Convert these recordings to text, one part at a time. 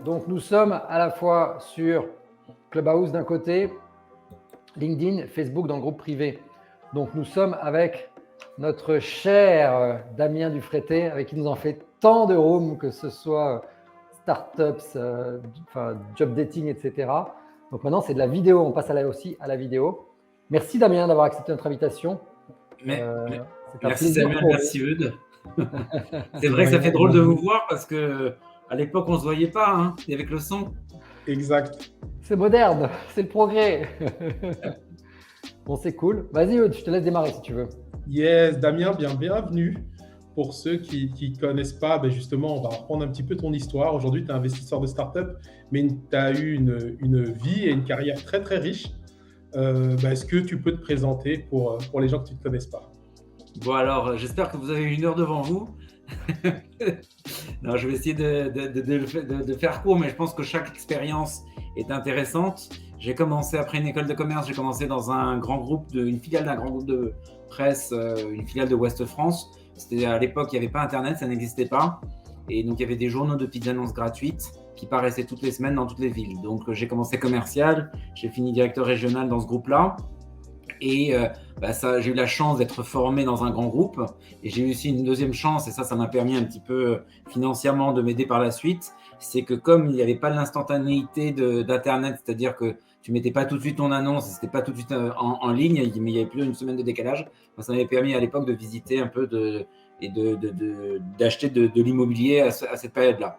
Donc, nous sommes à la fois sur Clubhouse d'un côté, LinkedIn, Facebook dans le groupe privé. Donc, nous sommes avec notre cher Damien Dufrété, avec qui nous en fait tant de rooms, que ce soit startups, job dating, etc. Donc maintenant, c'est de la vidéo. On passe aussi à la vidéo. Merci Damien d'avoir accepté notre invitation. C'est un Merci plaisir Samuel, pour merci Eudes. C'est vrai que nous. ça fait drôle de vous voir parce que à l'époque on se voyait pas, hein, et avec le son. Exact. C'est moderne, c'est le progrès. Bon, c'est cool. Vas-y Eudes, je te laisse démarrer si tu veux. Yes, Damien, bienvenue. Pour ceux qui ne connaissent pas, justement, on va reprendre un petit peu ton histoire. Aujourd'hui, tu es investisseur de start-up, mais tu as eu une vie et une carrière très, très riche. Est-ce que tu peux te présenter pour les gens qui ne te connaissent pas? Bon, alors, j'espère que vous avez 1 heure devant vous. Non, je vais essayer de faire court, mais je pense que chaque expérience est intéressante. J'ai commencé après une école de commerce, j'ai commencé dans une filiale d'un grand groupe de presse, une filiale de Ouest France. C'était à l'époque, il n'y avait pas Internet, ça n'existait pas. Et donc, il y avait des journaux de petites annonces gratuites qui paraissaient toutes les semaines dans toutes les villes. Donc, j'ai commencé commercial, j'ai fini directeur régional dans ce groupe-là. Et j'ai eu la chance d'être formé dans un grand groupe. Et j'ai eu aussi une deuxième chance, et ça m'a permis un petit peu financièrement de m'aider par la suite. C'est que comme il n'y avait pas l'instantanéité d'Internet, c'est-à-dire que tu mettais pas tout de suite ton annonce, c'était pas tout de suite en ligne, mais il y avait plus d'une semaine de décalage. Ça m'avait permis à l'époque de visiter un peu et d'acheter de l'immobilier à cette période-là.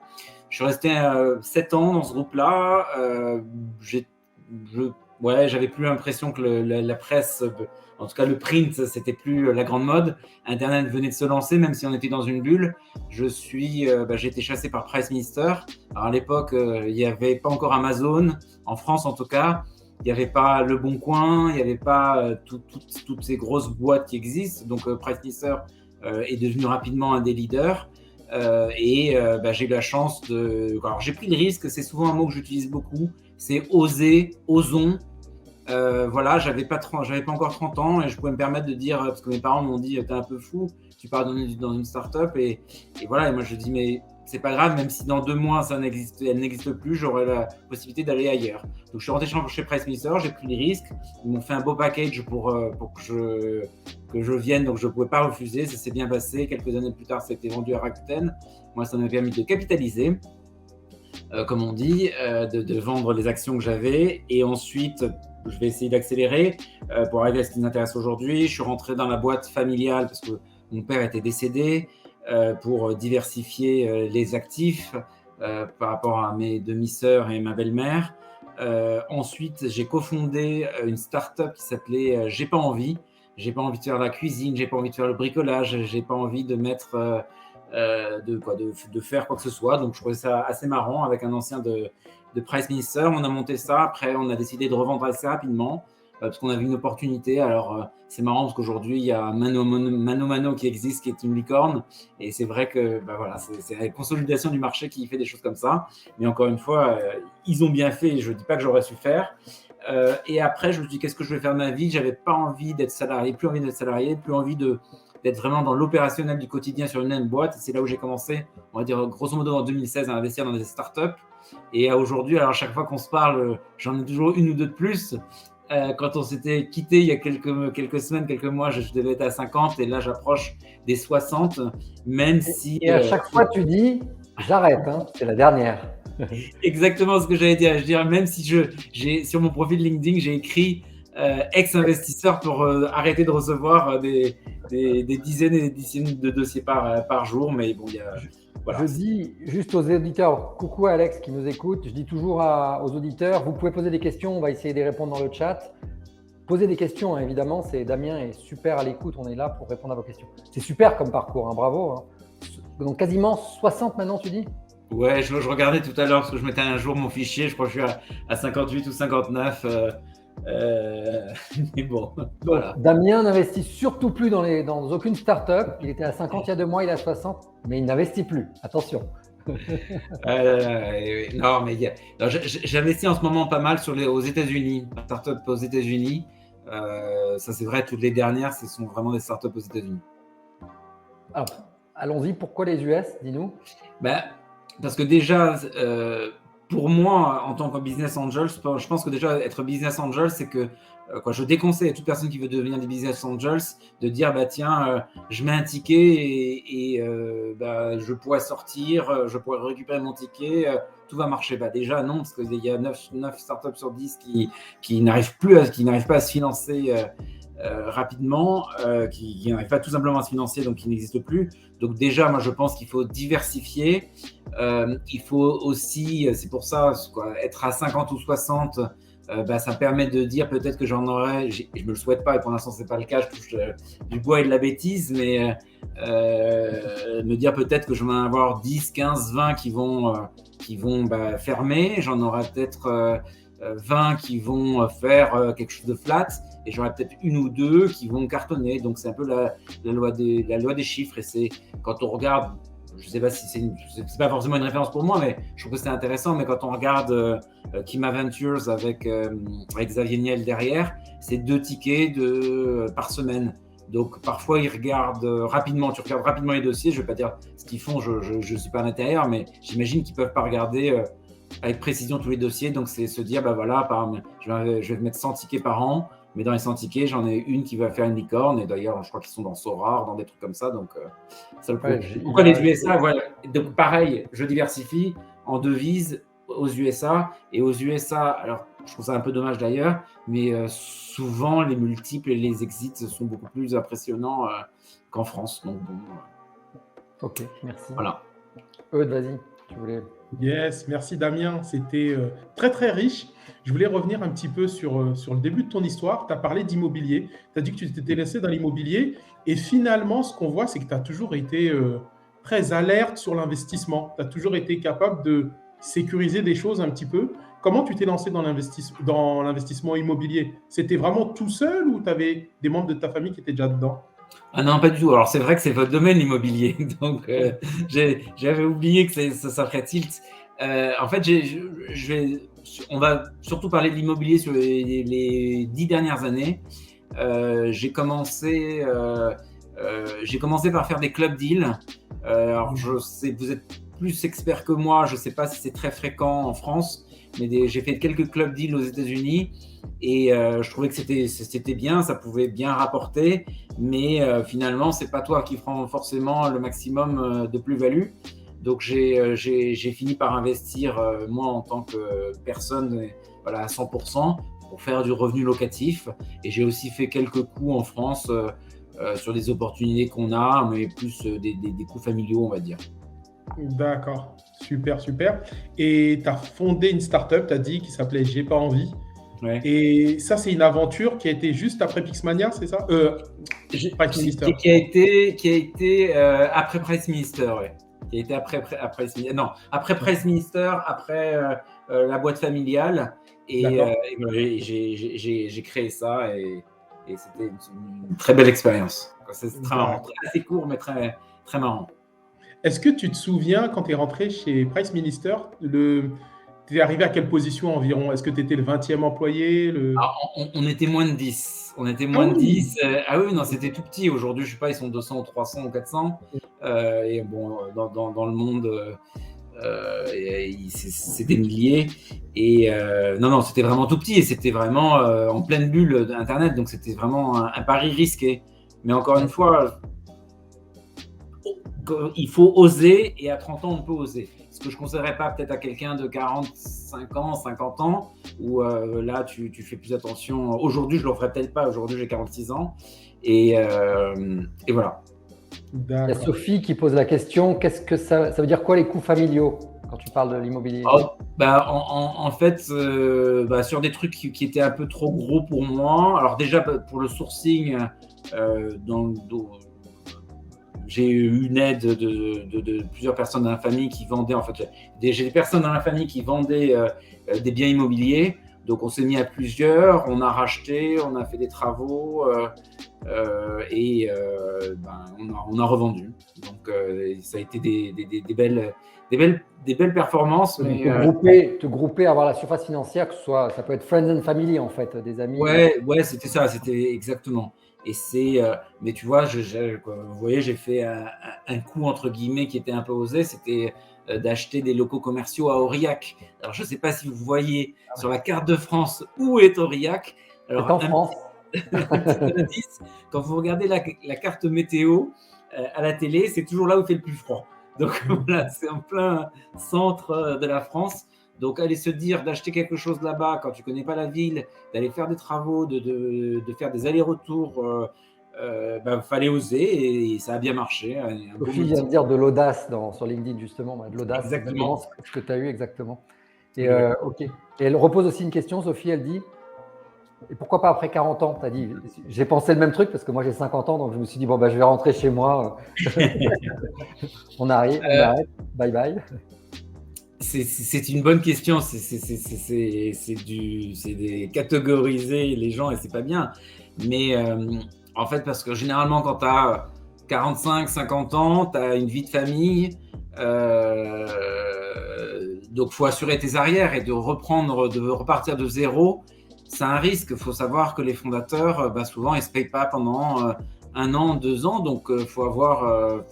Je suis resté 7 ans dans ce groupe-là. J'avais plus l'impression que la presse, en tout cas le print, c'était plus la grande mode. Internet venait de se lancer, même si on était dans une bulle. J'ai été chassé par Price Minister. Alors à l'époque, il n'y avait pas encore Amazon, en France en tout cas. Il n'y avait pas Le Bon Coin, il n'y avait pas toutes ces grosses boîtes qui existent. Donc Price Minister est devenu rapidement un des leaders. J'ai eu la chance de. Alors j'ai pris le risque, c'est souvent un mot que j'utilise beaucoup, c'est oser, osons. J'avais pas encore 30 ans et je pouvais me permettre de dire, parce que mes parents m'ont dit t'es un peu fou, tu pars dans une start-up et moi je dis mais c'est pas grave, même si dans 2 mois elle n'existe plus, j'aurai la possibilité d'aller ailleurs. Donc je suis rentré chez Price Minister, j'ai pris les risques, ils m'ont fait un beau package pour que je vienne, donc je ne pouvais pas refuser, ça s'est bien passé. Quelques années plus tard, ça a été vendu à Rakuten. Moi, ça m'a permis de capitaliser, comme on dit, de vendre les actions que j'avais. Et ensuite, je vais essayer d'accélérer pour arriver à ce qui m'intéresse aujourd'hui. Je suis rentré dans la boîte familiale parce que mon père était décédé pour diversifier les actifs par rapport à mes demi-sœurs et ma belle-mère. Ensuite, j'ai cofondé une start-up qui s'appelait J'ai pas envie. J'ai pas envie de faire la cuisine, j'ai pas envie de faire le bricolage, j'ai pas envie de mettre de faire quoi que ce soit. Donc je trouvais ça assez marrant avec un ancien de Price Minister. On a monté ça. Après, on a décidé de revendre assez rapidement parce qu'on avait une opportunité. Alors c'est marrant parce qu'aujourd'hui il y a Mano qui existe, qui est une licorne. Et c'est vrai que c'est la consolidation du marché qui fait des choses comme ça. Mais encore une fois, ils ont bien fait. Je dis pas que j'aurais su faire. Et après, je me suis dit, qu'est-ce que je vais faire de ma vie? J'avais pas envie d'être salarié, plus envie d'être vraiment dans l'opérationnel du quotidien sur une même boîte. Et c'est là où j'ai commencé, on va dire, grosso modo en 2016, à investir dans des startups. Et aujourd'hui, alors chaque fois qu'on se parle, j'en ai toujours une ou deux de plus. Quand on s'était quitté il y a quelques semaines, quelques mois, je devais être à 50 et là, j'approche des 60, même si... Et à chaque fois, tu dis, j'arrête, hein, c'est la dernière. Exactement ce que j'allais dire. Je dirais, même si sur mon profil LinkedIn, j'ai écrit ex-investisseur pour arrêter de recevoir des dizaines et des dizaines de dossiers par jour. Mais bon, Je dis juste aux auditeurs, coucou Alex qui nous écoute, je dis toujours aux auditeurs, vous pouvez poser des questions, on va essayer de les répondre dans le chat. Posez des questions, hein, évidemment, Damien est super à l'écoute, on est là pour répondre à vos questions. C'est super comme parcours, hein, bravo. Hein. Donc quasiment 60 maintenant, tu dis? Ouais, je regardais tout à l'heure parce que je mettais un jour mon fichier, je crois que je suis à 58 ou 59. Mais bon, voilà. Damien n'investit surtout plus dans aucune start-up. Il était à 50 il y a 2 mois, il est à 60, mais il n'investit plus. Attention. Non, mais j'investis en ce moment pas mal aux États-Unis, start-up aux États-Unis. Ça, c'est vrai, toutes les dernières, ce sont vraiment des start-up aux États-Unis. Alors, allons-y. Pourquoi les US? Dis-nous. Parce que déjà, pour moi, en tant que business angel, je pense que déjà être business angel, c'est que je déconseille à toute personne qui veut devenir des business angels de dire bah tiens, je mets un ticket et je pourrais sortir, je pourrais récupérer mon ticket, tout va marcher. Bah déjà non, parce qu'il y a 9 startups sur 10 qui n'arrivent pas à se financer rapidement, qui n'arrivent pas tout simplement à se financer, donc qui n'existent plus. Donc déjà, moi je pense qu'il faut diversifier. Il faut aussi, c'est pour ça, être à 50 ou 60, ça permet de dire peut-être que j'en aurai, je me le souhaite pas et pour l'instant c'est pas le cas, je touche du bois et de la bêtise, mais me dire peut-être que je vais en avoir 10, 15, 20 qui vont fermer, j'en aurai peut-être 20 qui vont faire quelque chose de flat et j'aurai peut-être une ou deux qui vont cartonner. Donc c'est un peu la loi des chiffres, et c'est quand on regarde, je sais pas si c'est pas forcément une référence pour moi, mais je trouve que c'est intéressant. Mais quand on regarde Kima Ventures avec Xavier Niel derrière, c'est 2 tickets par semaine. Donc parfois ils regardent rapidement, tu regardes rapidement les dossiers. Je vais pas dire ce qu'ils font, je suis pas à l'intérieur, mais j'imagine qu'ils peuvent pas regarder avec précision tous les dossiers. Donc c'est se dire je vais mettre 100 tickets par an. Mais dans les 100 tickets, j'en ai une qui va faire une licorne. Et d'ailleurs, je crois qu'ils sont dans Sora, dans des trucs comme ça. Donc, ça le prouve. Pourquoi les USA, voilà. Donc, pareil, je diversifie en devises aux USA. Et aux USA, alors, je trouve ça un peu dommage d'ailleurs, mais souvent, les multiples et les exits sont beaucoup plus impressionnants qu'en France. Donc, bon. Ok, merci. Voilà. Eudes, vas-y, tu voulais. Yes, merci Damien, c'était très très riche. Je voulais revenir un petit peu sur le début de ton histoire. Tu as parlé d'immobilier, tu as dit que tu t'étais laissé dans l'immobilier et finalement ce qu'on voit c'est que tu as toujours été très alerte sur l'investissement. Tu as toujours été capable de sécuriser des choses un petit peu. Comment tu t'es lancé dans l'investissement immobilier? C'était vraiment tout seul ou tu avais des membres de ta famille qui étaient déjà dedans? Ah non, pas du tout. Alors, c'est vrai que c'est votre domaine, l'immobilier. Donc, j'avais oublié que ça ferait tilt. En fait, on va surtout parler de l'immobilier sur les 10 dernières années. J'ai commencé par faire des club deals. Alors, je sais, vous êtes plus expert que moi. Je ne sais pas si c'est très fréquent en France, mais j'ai fait quelques club deals aux États-Unis. Et je trouvais que c'était bien, ça pouvait bien rapporter, mais finalement, c'est pas toi qui prends forcément le maximum de plus-value. Donc, j'ai fini par investir, moi, en tant que personne, à 100% pour faire du revenu locatif. Et j'ai aussi fait quelques coups en France sur des opportunités qu'on a, mais plus des coups familiaux, on va dire. D'accord, super, super. Et tu as fondé une startup, tu as dit, qui s'appelait J'ai pas envie. Ouais. Et ça, c'est une aventure qui a été juste après Pixmania, c'est ça? Price Minister. Qui a été après Price Minister, oui. Qui a été après Price Minister, après la boîte familiale. Et j'ai créé ça et c'était une très belle expérience. C'est très marrant, assez court, mais très, très marrant. Est-ce que tu te souviens, quand tu es rentré chez Price Minister, tu es arrivé à quelle position environ? Est-ce que tu étais le 20e employé? On était moins de 10. On était moins de 10. Ah oui, non, c'était tout petit. Aujourd'hui, je ne sais pas, ils sont 200 ou 300 ou 400. Et bon, dans le monde, c'est des milliers. Et non, c'était vraiment tout petit. Et c'était vraiment en pleine bulle d'Internet. Donc, c'était vraiment un pari risqué. Mais encore une fois, il faut oser. Et à 30 ans, on peut oser. Ce que je ne conseillerais pas peut-être à quelqu'un de 45 ans, 50 ans, où là, tu fais plus attention. Aujourd'hui, je ne le ferais peut-être pas. Aujourd'hui, j'ai 46 ans. Et voilà. Il y a Sophie qui pose la question, qu'est-ce que ça veut dire quoi les coûts familiaux quand tu parles de l'immobilier? En fait, sur des trucs qui étaient un peu trop gros pour moi. Alors déjà, pour le sourcing, j'ai eu une aide de plusieurs personnes dans la famille qui vendaient, en fait, j'ai des personnes dans la famille qui vendaient des biens immobiliers. Donc, on s'est mis à plusieurs, on a racheté, on a fait des travaux et on a revendu. Donc, ça a été des belles performances. Mais, te grouper, avoir la surface financière, que ce soit, ça peut être friends and family, en fait, des amis. Ouais, c'était ça, c'était exactement. Et mais tu vois, vous voyez, j'ai fait un coup entre guillemets qui était un peu osé. C'était d'acheter des locaux commerciaux à Aurillac. Alors, je ne sais pas si vous voyez sur la carte de France où est Aurillac. Alors, c'est en France. Quand vous regardez la carte météo à la télé, c'est toujours là où il fait le plus froid. Donc voilà, c'est en plein centre de la France. Donc aller se dire d'acheter quelque chose là-bas quand tu connais pas la ville, d'aller faire des travaux, de faire des allers-retours, fallait oser et ça a bien marché. Sophie vient de dire de l'audace sur LinkedIn justement, de l'audace. Exactement. Ce que tu as eu exactement. Et ok. Et elle repose aussi une question, Sophie, elle dit. Et pourquoi pas après 40 ans? Tu as dit, j'ai pensé le même truc parce que moi j'ai 50 ans, donc je me suis dit, bon, je vais rentrer chez moi. on arrête, bye bye. C'est une bonne question. C'est des catégoriser les gens et c'est pas bien. Mais en fait, parce que généralement, quand tu as 45, 50 ans, tu as une vie de famille. Donc, il faut assurer tes arrières et de repartir de zéro. C'est un risque. Il faut savoir que les fondateurs, souvent, ils ne se payent pas pendant 1 an, 2 ans. Donc, il faut avoir,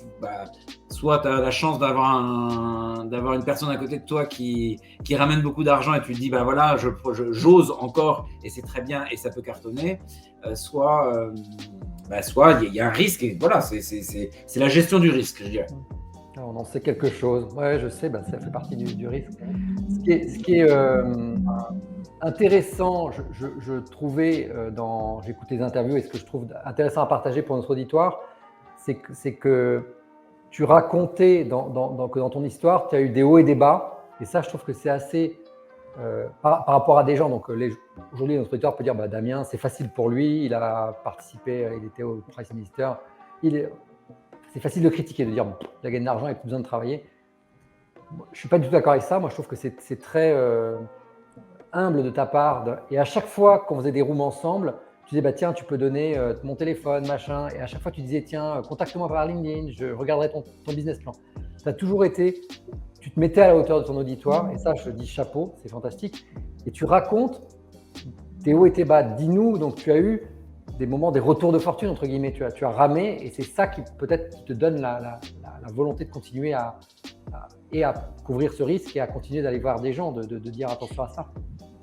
soit tu as la chance d'avoir une personne à côté de toi qui ramène beaucoup d'argent et tu te dis, voilà, j'ose encore et c'est très bien et ça peut cartonner. Soit il y a un risque et voilà, c'est la gestion du risque, je dirais. On en sait quelque chose. Ouais, je sais, ça fait partie du risque. Ce qui est intéressant, je trouvais j'écoute les interviews et ce que je trouve intéressant à partager pour notre auditoire, c'est que tu racontais que dans ton histoire, tu as eu des hauts et des bas. Et ça, je trouve que c'est assez par rapport à des gens. Donc aujourd'hui, notre auditoire peut dire Damien, c'est facile pour lui, il a participé, il était au Price Minister. C'est facile de critiquer, de dire il a gagné de l'argent, il n'a plus besoin de travailler. Je ne suis pas du tout d'accord avec ça. Moi, je trouve que c'est très humble de ta part. Et à chaque fois qu'on faisait des rooms ensemble, tu disais tiens, tu peux donner mon téléphone, machin. Et à chaque fois, tu disais tiens, contacte-moi par LinkedIn, je regarderai ton business plan. Ça a toujours été, tu te mettais à la hauteur de ton auditoire. Et ça, je dis chapeau, c'est fantastique. Et tu racontes tes hauts et tes bas. Dis-nous, donc tu as eu des moments, des retours de fortune, entre guillemets, tu as ramé, et c'est ça qui peut-être te donne la volonté de continuer à couvrir ce risque et à continuer d'aller voir des gens, de dire attention à ça.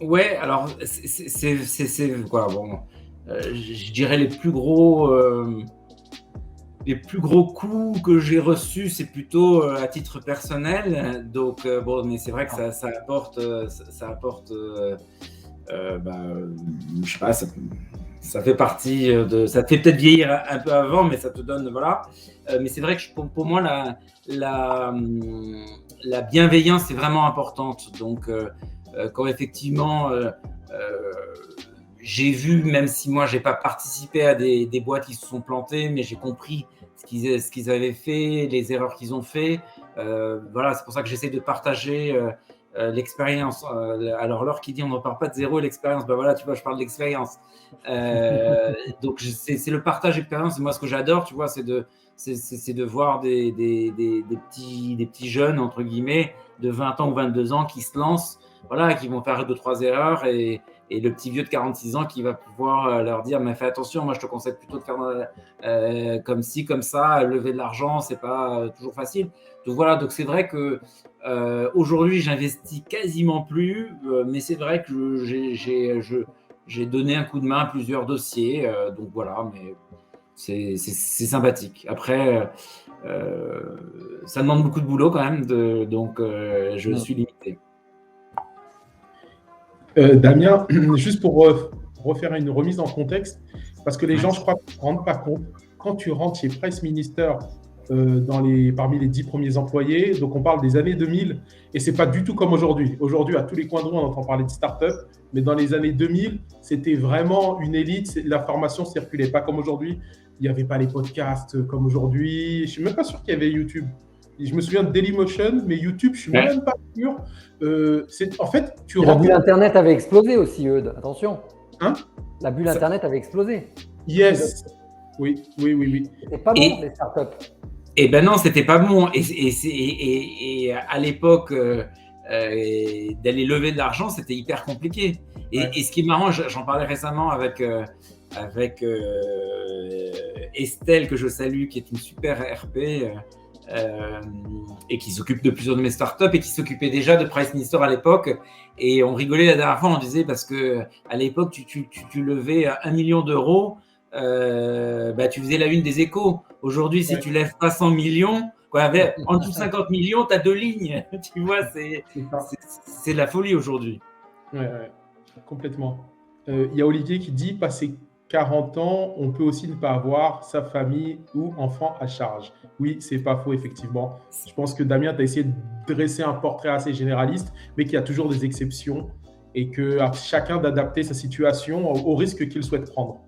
Ouais, alors c'est quoi, je dirais les plus gros coups que j'ai reçus, c'est plutôt à titre personnel. Donc mais c'est vrai que ça apporte, je sais pas, ça fait partie ça te fait peut-être vieillir un peu avant, mais ça te donne, voilà. Mais c'est vrai que pour moi, la bienveillance est vraiment importante. Donc, quand effectivement, j'ai vu, même si moi, j'ai pas participé à des boîtes qui se sont plantées, mais j'ai compris ce qu'ils avaient fait, les erreurs qu'ils ont fait. Voilà, c'est pour ça que j'essaie de partager l'expérience. Alors, Laure qui dit on ne repart pas de zéro, l'expérience, voilà, tu vois, je parle d'expérience. Donc, c'est le partage d'expérience. Et moi, ce que j'adore, tu vois, c'est de voir des petits jeunes, entre guillemets, de 20 ans ou 22 ans qui se lancent, voilà, qui vont faire 2-3 erreurs et le petit vieux de 46 ans qui va pouvoir leur dire mais fais attention, moi je te conseille plutôt de faire comme ci, comme ça, lever de l'argent, c'est pas toujours facile. Donc voilà, donc c'est vrai que aujourd'hui j'investis quasiment plus, mais c'est vrai que j'ai donné un coup de main à plusieurs dossiers, donc voilà, mais c'est sympathique. Après, ça demande beaucoup de boulot quand même, donc je suis limité. Damien, juste pour refaire une remise en contexte, parce que les gens, je crois, ne se rendent pas compte, quand tu rentres chez Price Minister parmi les 10 premiers employés, donc on parle des années 2000, et ce n'est pas du tout comme aujourd'hui. Aujourd'hui, à tous les coins de rue, on entend parler de start-up, mais dans les années 2000, c'était vraiment une élite, l'information ne circulait pas comme aujourd'hui, il n'y avait pas les podcasts comme aujourd'hui, je ne suis même pas sûr qu'il y avait YouTube. Je me souviens de Dailymotion, mais YouTube, je ne suis même pas sûr. En fait, la bulle Internet avait explosé aussi, Eudes. Attention. Hein? La bulle Internet avait explosé. Yes. Oui. C'était pas bon, les startups. Eh ben non, c'était pas bon. Et à l'époque, d'aller lever de l'argent, c'était hyper compliqué. Et ce qui est marrant, j'en parlais récemment avec Estelle, que je salue, qui est une super RP. et qui s'occupe de plusieurs de mes startups et qui s'occupait déjà de Price Minister à l'époque. Et on rigolait la dernière fois, on disait parce que à l'époque, tu levais 1 million d'euros, tu faisais la une des Échos. Aujourd'hui, si tu lèves pas 100 millions, en dessous de 50 millions, tu as 2 lignes. Tu vois, c'est la folie aujourd'hui. Ouais, complètement. Il y a Olivier qui dit, passé 40 ans, on peut aussi ne pas avoir sa famille ou enfant à charge. Oui, c'est pas faux, effectivement. Je pense que Damien, tu as essayé de dresser un portrait assez généraliste, mais qu'il y a toujours des exceptions et que à chacun d'adapter sa situation au risque qu'il souhaite prendre.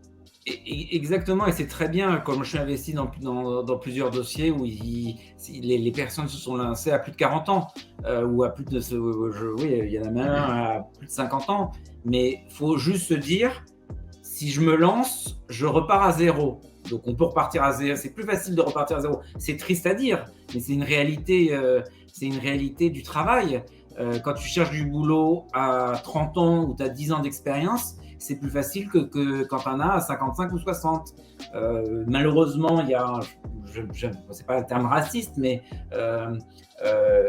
Exactement, et c'est très bien, comme je suis investi dans plusieurs dossiers où les personnes se sont lancées à plus de 40 ans, ou à plus de, oui, il y en a même un à plus de 50 ans, mais il faut juste se dire, si je me lance, je repars à zéro. Donc on peut repartir à zéro, c'est plus facile de repartir à zéro. C'est triste à dire, mais c'est une réalité du travail. Quand tu cherches du boulot à 30 ans ou tu as 10 ans d'expérience, c'est plus facile que quand tu en as à 55 ou 60. Malheureusement, il y a, c'est pas un terme raciste, mais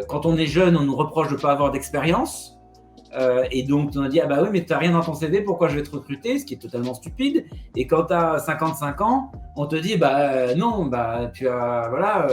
quand on est jeune, on nous reproche de ne pas avoir d'expérience. Et donc, on a dit, ah bah oui, mais tu n'as rien dans ton CV, pourquoi je vais te recruter? Ce qui est totalement stupide. Et quand tu as 55 ans, on te dit, non, tu as, voilà,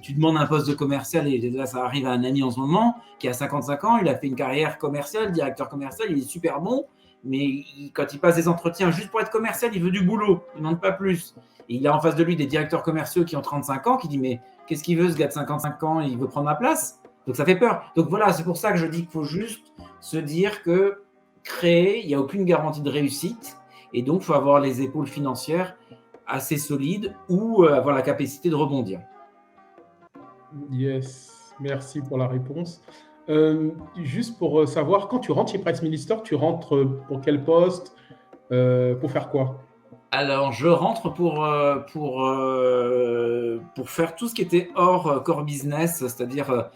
tu demandes un poste de commercial, et là, ça arrive à un ami en ce moment, qui a 55 ans, il a fait une carrière commerciale, directeur commercial, il est super bon, mais quand il passe des entretiens juste pour être commercial, il veut du boulot, il ne demande pas plus. Et il a en face de lui des directeurs commerciaux qui ont 35 ans, qui disent, mais qu'est-ce qu'il veut, ce gars de 55 ans, il veut prendre ma place? Donc ça fait peur. Donc voilà, c'est pour ça que je dis qu'il faut juste se dire que créer, il n'y a aucune garantie de réussite, et donc il faut avoir les épaules financières assez solides ou avoir la capacité de rebondir. Yes, merci pour la réponse. Juste pour savoir, quand tu rentres chez Price Minister, tu rentres pour quel poste, pour faire quoi? Alors, je rentre pour faire tout ce qui était hors core business, c'est-à-dire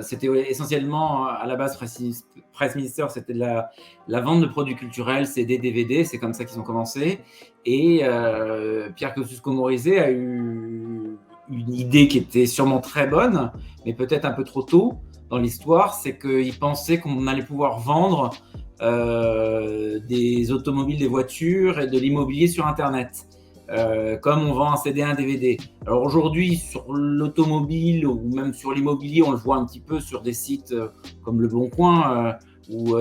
c'était essentiellement à la base Price Minister, c'était la vente de produits culturels, CD, DVD, c'est comme ça qu'ils ont commencé. Et Pierre Kosciusko-Morizet a eu une idée qui était sûrement très bonne, mais peut-être un peu trop tôt dans l'histoire, c'est qu'il pensait qu'on allait pouvoir vendre des automobiles, des voitures et de l'immobilier sur Internet, comme on vend un CD, un DVD. Alors aujourd'hui, sur l'automobile ou même sur l'immobilier, on le voit un petit peu sur des sites comme Le Bon Coin ou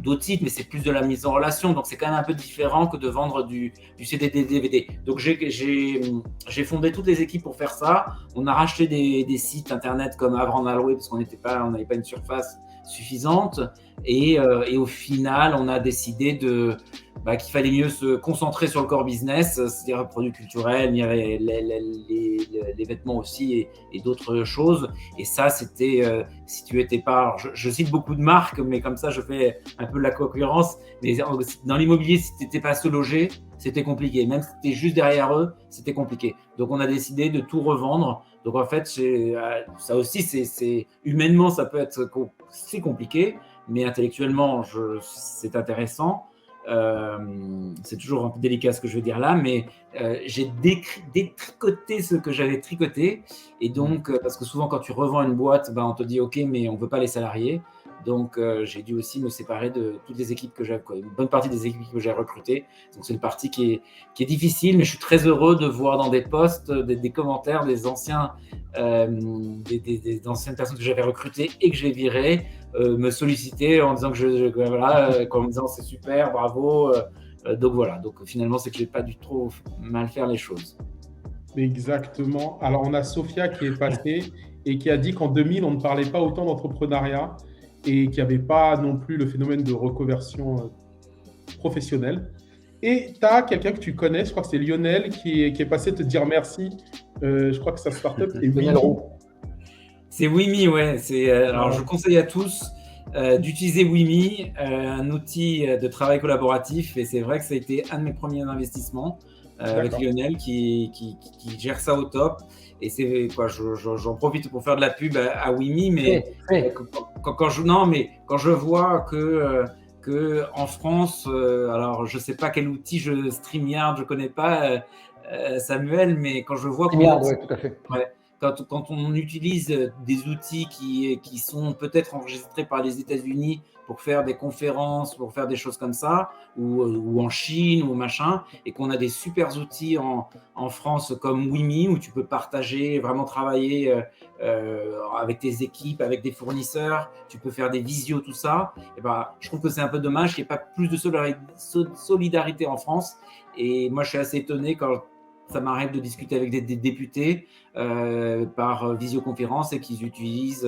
d'autres sites, mais c'est plus de la mise en relation, donc c'est quand même un peu différent que de vendre du CD, des DVD. Donc j'ai fondé toutes les équipes pour faire ça. On a racheté des sites internet comme Avran Alloué parce qu'on n'avait pas une surface suffisante, et au final on a décidé qu'il fallait mieux se concentrer sur le core business, c'est-à-dire les produits culturels, il y avait les vêtements aussi et d'autres choses. Et ça, c'était, si tu étais pas, je cite beaucoup de marques, mais comme ça je fais un peu de la concurrence, mais dans l'immobilier, si tu n'étais pas se loger, c'était compliqué. Même si tu étais juste derrière eux, c'était compliqué. Donc on a décidé de tout revendre. Donc en fait, ça aussi, c'est humainement, ça peut être c'est compliqué, mais intellectuellement, c'est intéressant. C'est toujours un peu délicat ce que je veux dire là, mais j'ai détricoté ce que j'avais tricoté. Et donc, parce que souvent, quand tu revends une boîte, on te dit OK, mais on ne veut pas les salariés. Donc, j'ai dû aussi me séparer de toutes les équipes que j'avais, une bonne partie des équipes que j'ai recrutées. Donc, c'est une partie qui est difficile, mais je suis très heureux de voir dans des posts, des commentaires des anciens, des anciennes personnes que j'avais recrutées et que j'ai virées me solliciter en disant en me disant c'est super, bravo. Donc voilà. Donc finalement, c'est que j'ai pas du tout mal faire les choses. Exactement. Alors, on a Sophia qui est passée et qui a dit qu'en 2000, on ne parlait pas autant d'entrepreneuriat et qu'il n'y avait pas non plus le phénomène de reconversion professionnelle. Et tu as quelqu'un que tu connais, je crois que c'est Lionel, qui est passé te dire merci. Je crois que sa startup est Wimi. C'est Wimi, ouais. Alors, je conseille à tous d'utiliser Wimi, un outil de travail collaboratif. Et c'est vrai que ça a été un de mes premiers investissements avec Lionel qui gère ça au top. Et c'est quoi, j'en profite pour faire de la pub à Wimi, mais quand je vois que en France, alors je sais pas quel outil, StreamYard, je connais pas Samuel, mais quand je vois StreamYard, ouais, tout à fait. Ouais, quand on utilise des outils qui sont peut-être enregistrés par les États-Unis pour faire des conférences, pour faire des choses comme ça, ou en Chine ou machin, et qu'on a des super outils en France comme Wimi, où tu peux partager, vraiment travailler avec tes équipes, avec des fournisseurs, tu peux faire des visios, tout ça. Et ben, je trouve que c'est un peu dommage qu'il n'y ait pas plus de solidarité en France. Et moi, je suis assez étonné quand ça m'arrive de discuter avec des députés par visioconférence et qu'ils utilisent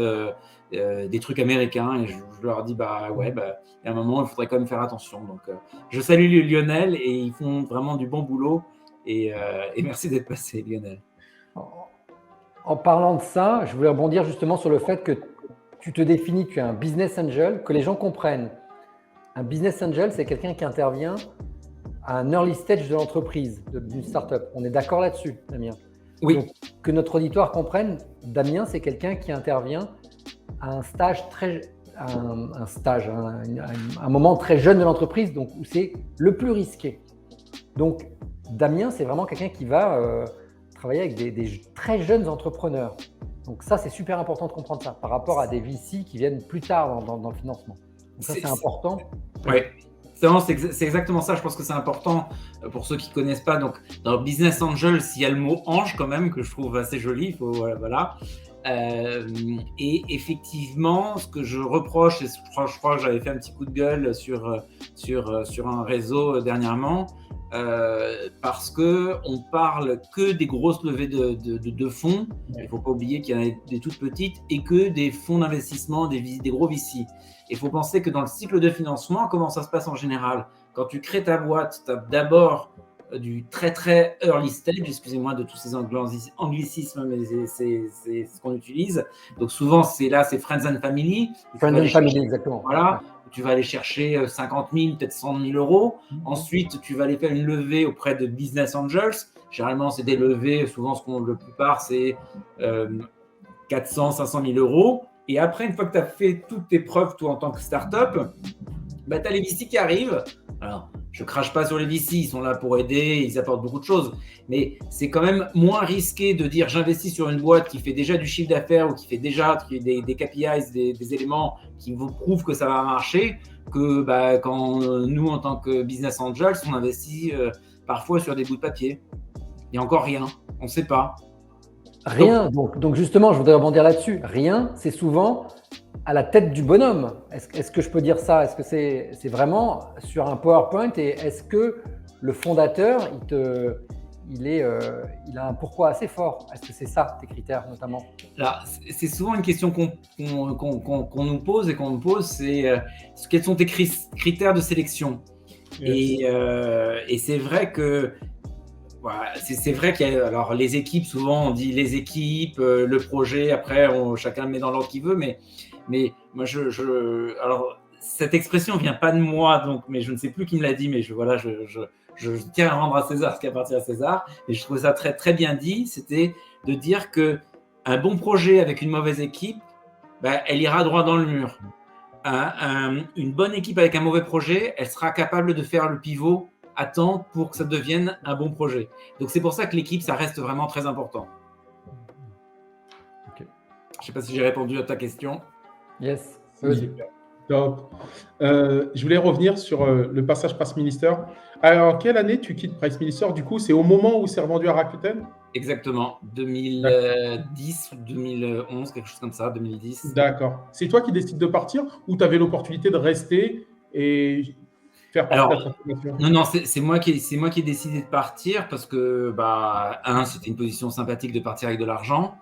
des trucs américains. Et je leur dis, bah ouais, il y a un moment, il faudrait quand même faire attention. Donc, je salue Lionel et ils font vraiment du bon boulot. Et merci d'être passé, Lionel. En parlant de ça, je voulais rebondir justement sur le fait que tu te définis, tu es un business angel, que les gens comprennent. Un business angel, c'est quelqu'un qui intervient à un early stage de l'entreprise, d'une startup. On est d'accord là-dessus, Damien? Oui. Donc, que notre auditoire comprenne, Damien, c'est quelqu'un qui intervient à un moment très jeune de l'entreprise, donc où c'est le plus risqué. Donc, Damien, c'est vraiment quelqu'un qui va travailler avec des très jeunes entrepreneurs. Donc ça, c'est super important de comprendre ça par rapport à des VC qui viennent plus tard dans le financement. Donc ça, c'est important. Oui. C'est exactement ça. Je pense que c'est important pour ceux qui ne connaissent pas. Donc, dans Business Angel, il y a le mot ange quand même que je trouve assez joli. Voilà. Et effectivement, ce que je reproche, et je crois que j'avais fait un petit coup de gueule sur un réseau dernièrement, parce qu'on parle que des grosses levées de fonds. Il ne faut pas oublier qu'il y en a des toutes petites et que des fonds d'investissement, des gros VC. Il faut penser que dans le cycle de financement, comment ça se passe en général? Quand tu crées ta boîte, tu as d'abord du très très early stage, excusez-moi de tous ces anglicismes, mais c'est ce qu'on utilise. Donc souvent, c'est Friends and Family. Friends and Family, exactement. Voilà, tu vas aller chercher 50 000, peut-être 100 000 euros. Ensuite, tu vas aller faire une levée auprès de Business Angels. Généralement, c'est des levées, souvent, la plupart, c'est 400, 500 000 euros. Et après, une fois que tu as fait toutes tes preuves, toi, en tant que start-up, tu as les VC qui arrivent. Alors, je ne crache pas sur les VC, ils sont là pour aider, ils apportent beaucoup de choses. Mais c'est quand même moins risqué de dire j'investis sur une boîte qui fait déjà du chiffre d'affaires ou qui fait déjà des KPIs, des éléments qui vous prouvent que ça va marcher, que quand nous, en tant que business angels, on investit parfois sur des bouts de papier. Il n'y a encore rien, on ne sait pas. Rien. Donc justement, je voudrais rebondir là-dessus. Rien, c'est souvent à la tête du bonhomme. Est-ce que je peux dire ça? Est-ce que c'est vraiment sur un PowerPoint? Et est-ce que le fondateur, il a un pourquoi assez fort? Est-ce que c'est ça, tes critères notamment? Là, c'est souvent une question qu'on nous pose et qu'on me pose, c'est quels sont tes critères de sélection? Yes. Et c'est vrai que voilà, c'est vrai qu'il y a alors les équipes, souvent on dit les équipes, le projet, après chacun le met dans l'ordre qu'il veut, mais moi alors cette expression vient pas de moi, donc, mais je ne sais plus qui me l'a dit, mais je tiens à rendre à César ce qui appartient à César, et je trouvais ça très très bien dit, c'était de dire que un bon projet avec une mauvaise équipe, elle ira droit dans le mur. Une bonne équipe avec un mauvais projet, elle sera capable de faire le pivot à temps pour que ça devienne un bon projet. Donc, c'est pour ça que l'équipe, ça reste vraiment très important. Okay. Je ne sais pas si j'ai répondu à ta question. Yes. Oui. Top. Je voulais revenir sur le passage Price Minister. Alors, quelle année tu quittes Price Minister? Du coup, c'est au moment où c'est revendu à Rakuten? Exactement. 2010 ou 2011, quelque chose comme ça, 2010. D'accord. C'est toi qui décides de partir ou tu avais l'opportunité de rester et faire partie de la transformation? Non, c'est moi qui ai décidé de partir parce que, c'était une position sympathique de partir avec de l'argent,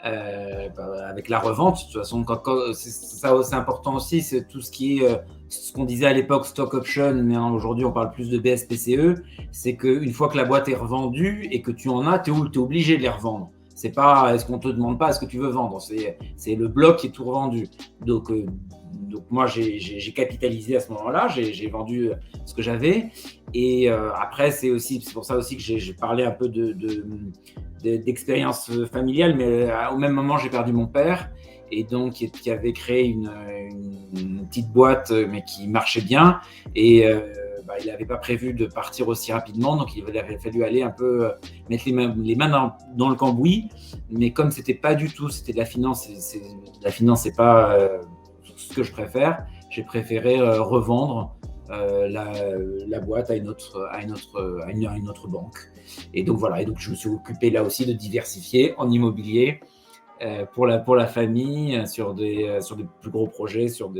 avec la revente. De toute façon, c'est important aussi, c'est tout ce qui est ce qu'on disait à l'époque stock option, mais aujourd'hui on parle plus de BSPCE. C'est qu'une fois que la boîte est revendue et que tu en as, tu es obligé de les revendre. C'est pas, est-ce qu'on te demande pas ce que tu veux vendre, c'est le bloc qui est tout revendu. Donc moi, j'ai capitalisé à ce moment-là, j'ai vendu ce que j'avais. Et après, c'est pour ça aussi que j'ai parlé un peu d'expérience familiale, mais au même moment, j'ai perdu mon père, et donc qui avait créé une petite boîte, mais qui marchait bien. Et il n'avait pas prévu de partir aussi rapidement, donc il avait fallu aller un peu mettre les mains dans le cambouis. Mais comme c'était pas du tout, c'était de la finance, la finance c'est pas ce que je préfère. J'ai préféré revendre la boîte à une autre banque. Et donc voilà, et donc je me suis occupé là aussi de diversifier en immobilier pour la famille sur des plus gros projets, sur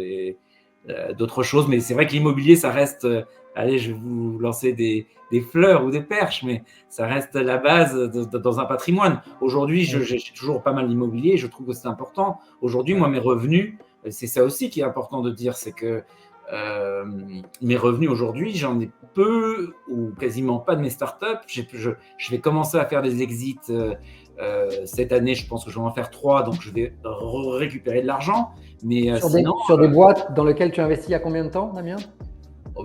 d'autres choses. Mais c'est vrai que l'immobilier, ça reste, allez, je vais vous lancer des fleurs ou des perches, mais ça reste la base dans un patrimoine. Aujourd'hui, j'ai toujours pas mal d'immobilier et je trouve que c'est important. Aujourd'hui, moi, mes revenus, c'est ça aussi qui est important de dire, c'est que mes revenus aujourd'hui, j'en ai peu ou quasiment pas de mes startups. Je vais commencer à faire des exits cette année. Je pense que je vais en faire 3, donc je vais récupérer de l'argent. Mais sur des boîtes dans lesquelles tu investis il y a combien de temps, Damien?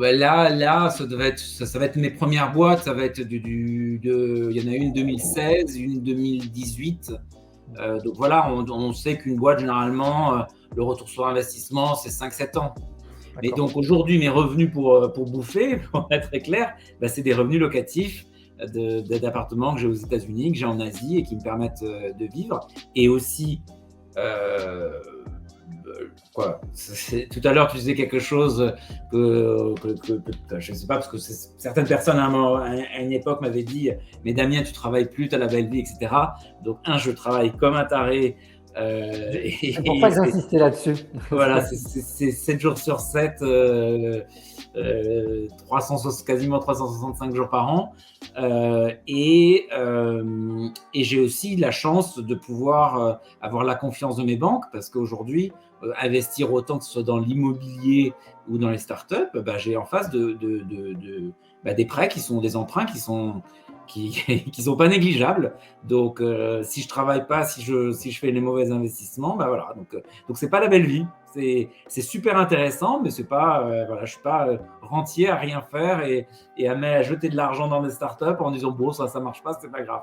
Là, ça va être mes premières boîtes. Ça va être il y en a une 2016, une 2018. Donc voilà, on sait qu'une boîte, généralement, le retour sur investissement, c'est 5-7 ans. Mais donc aujourd'hui, mes revenus pour bouffer, pour être très clair, c'est des revenus locatifs d'appartements que j'ai aux États-Unis, que j'ai en Asie et qui me permettent de vivre. Et aussi, tout à l'heure, tu disais quelque chose que je ne sais pas, parce que certaines personnes à une époque m'avaient dit « Mais Damien, tu ne travailles plus, tu as la belle vie, etc. » Donc, je travaille comme un taré. C'est pour ça que j'insistais là-dessus. Voilà, c'est 7 jours sur 7, quasiment 365 jours par an. Et j'ai aussi la chance de pouvoir avoir la confiance de mes banques, parce qu'aujourd'hui, investir autant que ce soit dans l'immobilier ou dans les startups, j'ai en face des prêts qui sont des emprunts qui sont pas négligeables. Donc, si je travaille pas, si je fais les mauvais investissements, voilà. Donc c'est pas la belle vie. C'est super intéressant, mais c'est pas, je suis pas rentier à rien faire et à jeter de l'argent dans des startups en disant bon, ça marche pas, c'est pas grave.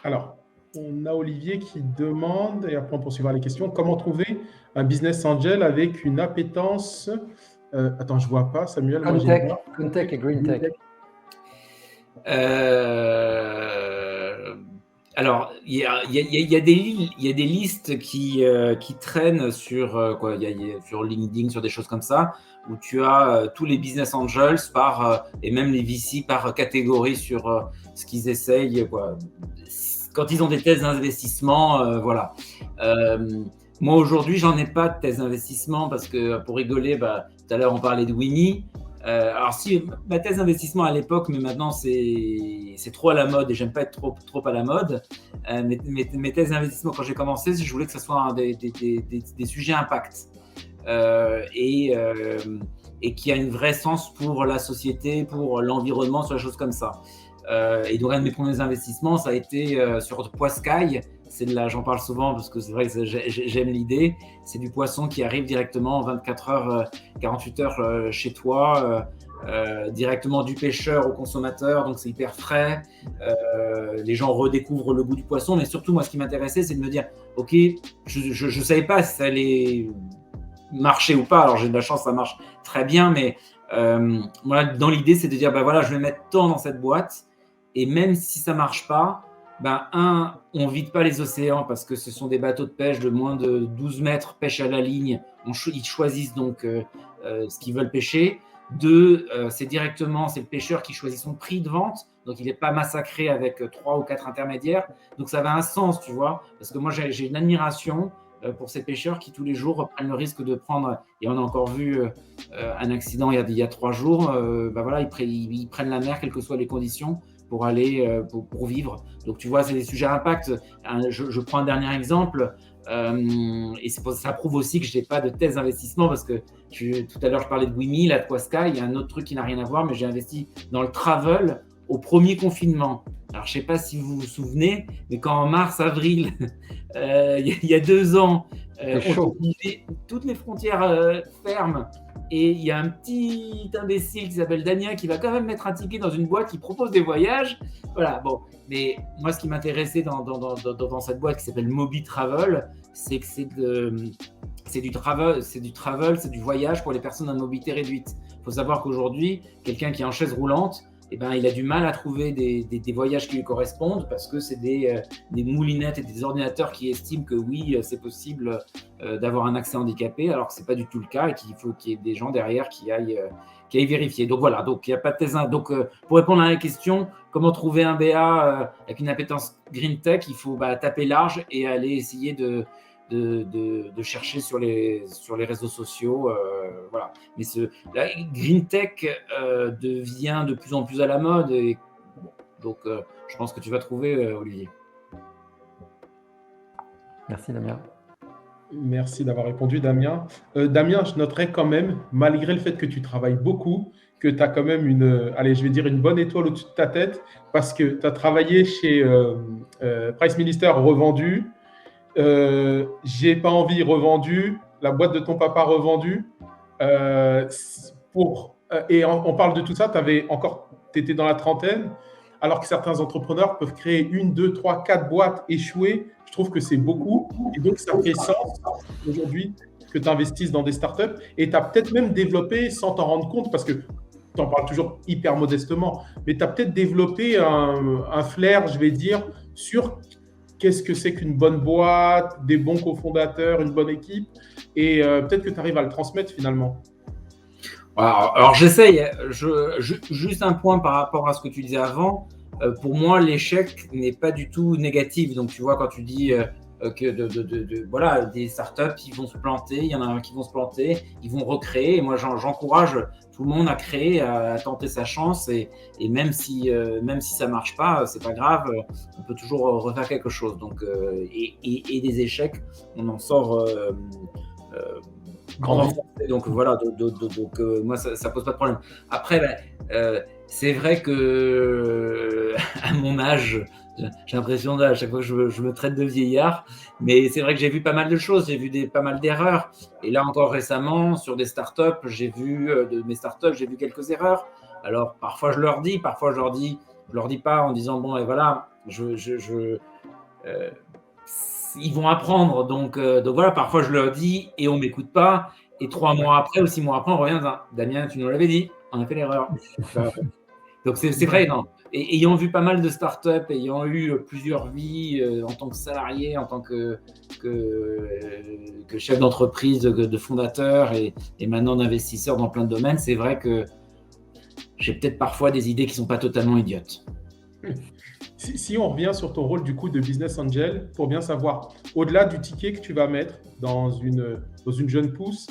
Alors, on a Olivier qui demande, et après on poursuivra les questions, comment trouver un business angel avec une appétence. Attends, je vois pas, Samuel. Contech et GreenTech. Alors, il y a des listes qui traînent sur sur LinkedIn, sur des choses comme ça, où tu as tous les business angels et même les VC par catégorie sur ce qu'ils essayent, quand ils ont des thèses d'investissement, voilà. Moi aujourd'hui, j'en ai pas de thèse d'investissement parce que pour rigoler, tout à l'heure on parlait de Winnie. Alors si ma thèse d'investissement à l'époque, mais maintenant c'est trop à la mode et j'aime pas être trop à la mode. Mes thèses d'investissement quand j'ai commencé, je voulais que ce soit des sujets impact et qui a une vraie sens pour la société, pour l'environnement, sur des choses comme ça. Et donc un de mes premiers investissements, ça a été sur Poiscaille. J'en parle souvent parce que c'est vrai que j'aime l'idée. C'est du poisson qui arrive directement 24 heures, 48 heures chez toi, directement du pêcheur au consommateur, donc c'est hyper frais. Les gens redécouvrent le goût du poisson, mais surtout, moi, ce qui m'intéressait, c'est de me dire, ok, je ne savais pas si ça allait marcher ou pas. Alors j'ai de la chance, ça marche très bien, mais moi, dans l'idée, c'est de dire, voilà, je vais mettre tant dans cette boîte, et même si ça marche pas, on vide pas les océans parce que ce sont des bateaux de pêche de moins de 12 mètres, pêche à la ligne. Ils choisissent donc ce qu'ils veulent pêcher. 2, c'est le pêcheur qui choisit son prix de vente, donc il n'est pas massacré avec 3 ou 4 intermédiaires. Donc ça va un sens, tu vois, parce que moi j'ai une admiration pour ces pêcheurs qui tous les jours prennent le risque de prendre, et on a encore vu un accident il y a 3 jours, voilà, ils prennent la mer, quelles que soient les conditions, pour aller pour vivre. Donc tu vois, c'est des sujets à impact. Je prends un dernier exemple, et ça prouve aussi que je n'ai pas de thèse d'investissement, parce que tout à l'heure je parlais de Wimi, là de Quasca, il y a un autre truc qui n'a rien à voir, mais j'ai investi dans le travel au premier confinement. Alors je ne sais pas si vous vous souvenez, mais quand en mars-avril, il y a 2 ans, toutes les frontières ferment, et il y a un petit imbécile qui s'appelle Damien qui va quand même mettre un ticket dans une boîte qui propose des voyages. Voilà, bon. Mais moi, ce qui m'intéressait dans cette boîte qui s'appelle Moby Travel, c'est que c'est du travel, c'est du voyage pour les personnes à mobilité réduite. Il faut savoir qu'aujourd'hui, quelqu'un qui est en chaise roulante, eh ben, il a du mal à trouver des voyages qui lui correspondent parce que c'est des moulinettes et des ordinateurs qui estiment que oui, c'est possible d'avoir un accès handicapé, alors que ce n'est pas du tout le cas et qu'il faut qu'il y ait des gens derrière qui aillent vérifier. Donc voilà, donc il n'y a pas de thèse. Donc pour répondre à la question, comment trouver un BA avec une appétence green tech, il faut taper large et aller essayer de chercher sur les réseaux sociaux. Voilà. Mais la green tech devient de plus en plus à la mode. Et, donc, je pense que tu vas trouver, Olivier. Merci, Damien. Merci d'avoir répondu, Damien. Damien, je noterais quand même, malgré le fait que tu travailles beaucoup, que tu as quand même une bonne étoile au-dessus de ta tête, parce que tu as travaillé chez Price Minister revendu, J'ai pas envie revendu, la boîte de ton papa revendue. Et on parle de tout ça, tu étais dans la trentaine, alors que certains entrepreneurs peuvent créer 1, 2, 3, 4 boîtes, échouer. Je trouve que c'est beaucoup. Et donc, ça fait sens aujourd'hui que tu investisses dans des startups. Et tu as peut-être même développé, sans t'en rendre compte, parce que tu en parles toujours hyper modestement, mais tu as peut-être développé un flair, je vais dire, sur qu'est-ce que c'est qu'une bonne boîte, des bons cofondateurs, une bonne équipe. Et peut-être que tu arrives à le transmettre finalement. Alors j'essaye. Juste un point par rapport à ce que tu disais avant. Pour moi, l'échec n'est pas du tout négatif. Donc tu vois, quand tu dis que voilà, des startups, ils vont se planter, il y en a un qui vont se planter, ils vont recréer. Et moi, j'encourage tout le monde à créer, à tenter sa chance. Et même si ça marche pas, c'est pas grave. On peut toujours refaire quelque chose. Donc et des échecs, on en sort. Donc voilà, donc moi ça pose pas de problème. Après, c'est vrai que à mon âge, j'ai l'impression à chaque fois que je me traite de vieillard, mais c'est vrai que j'ai vu pas mal de choses, j'ai vu pas mal d'erreurs. Et là encore récemment, sur des startups, j'ai vu quelques erreurs. Alors parfois je leur dis, je leur dis pas en disant bon et voilà, ils vont apprendre, donc voilà, parfois je leur dis et on m'écoute pas, et 3 mois après ou 6 mois après on revient en disant Damien, tu nous l'avais dit, on a fait l'erreur. Donc c'est vrai, non. Et ayant vu pas mal de startups, ayant eu plusieurs vies en tant que salarié, en tant que chef d'entreprise, de fondateur et maintenant d'investisseur dans plein de domaines, c'est vrai que j'ai peut-être parfois des idées qui sont pas totalement idiotes. Si on revient sur ton rôle du coup de business angel, pour bien savoir, au-delà du ticket que tu vas mettre dans une jeune pousse,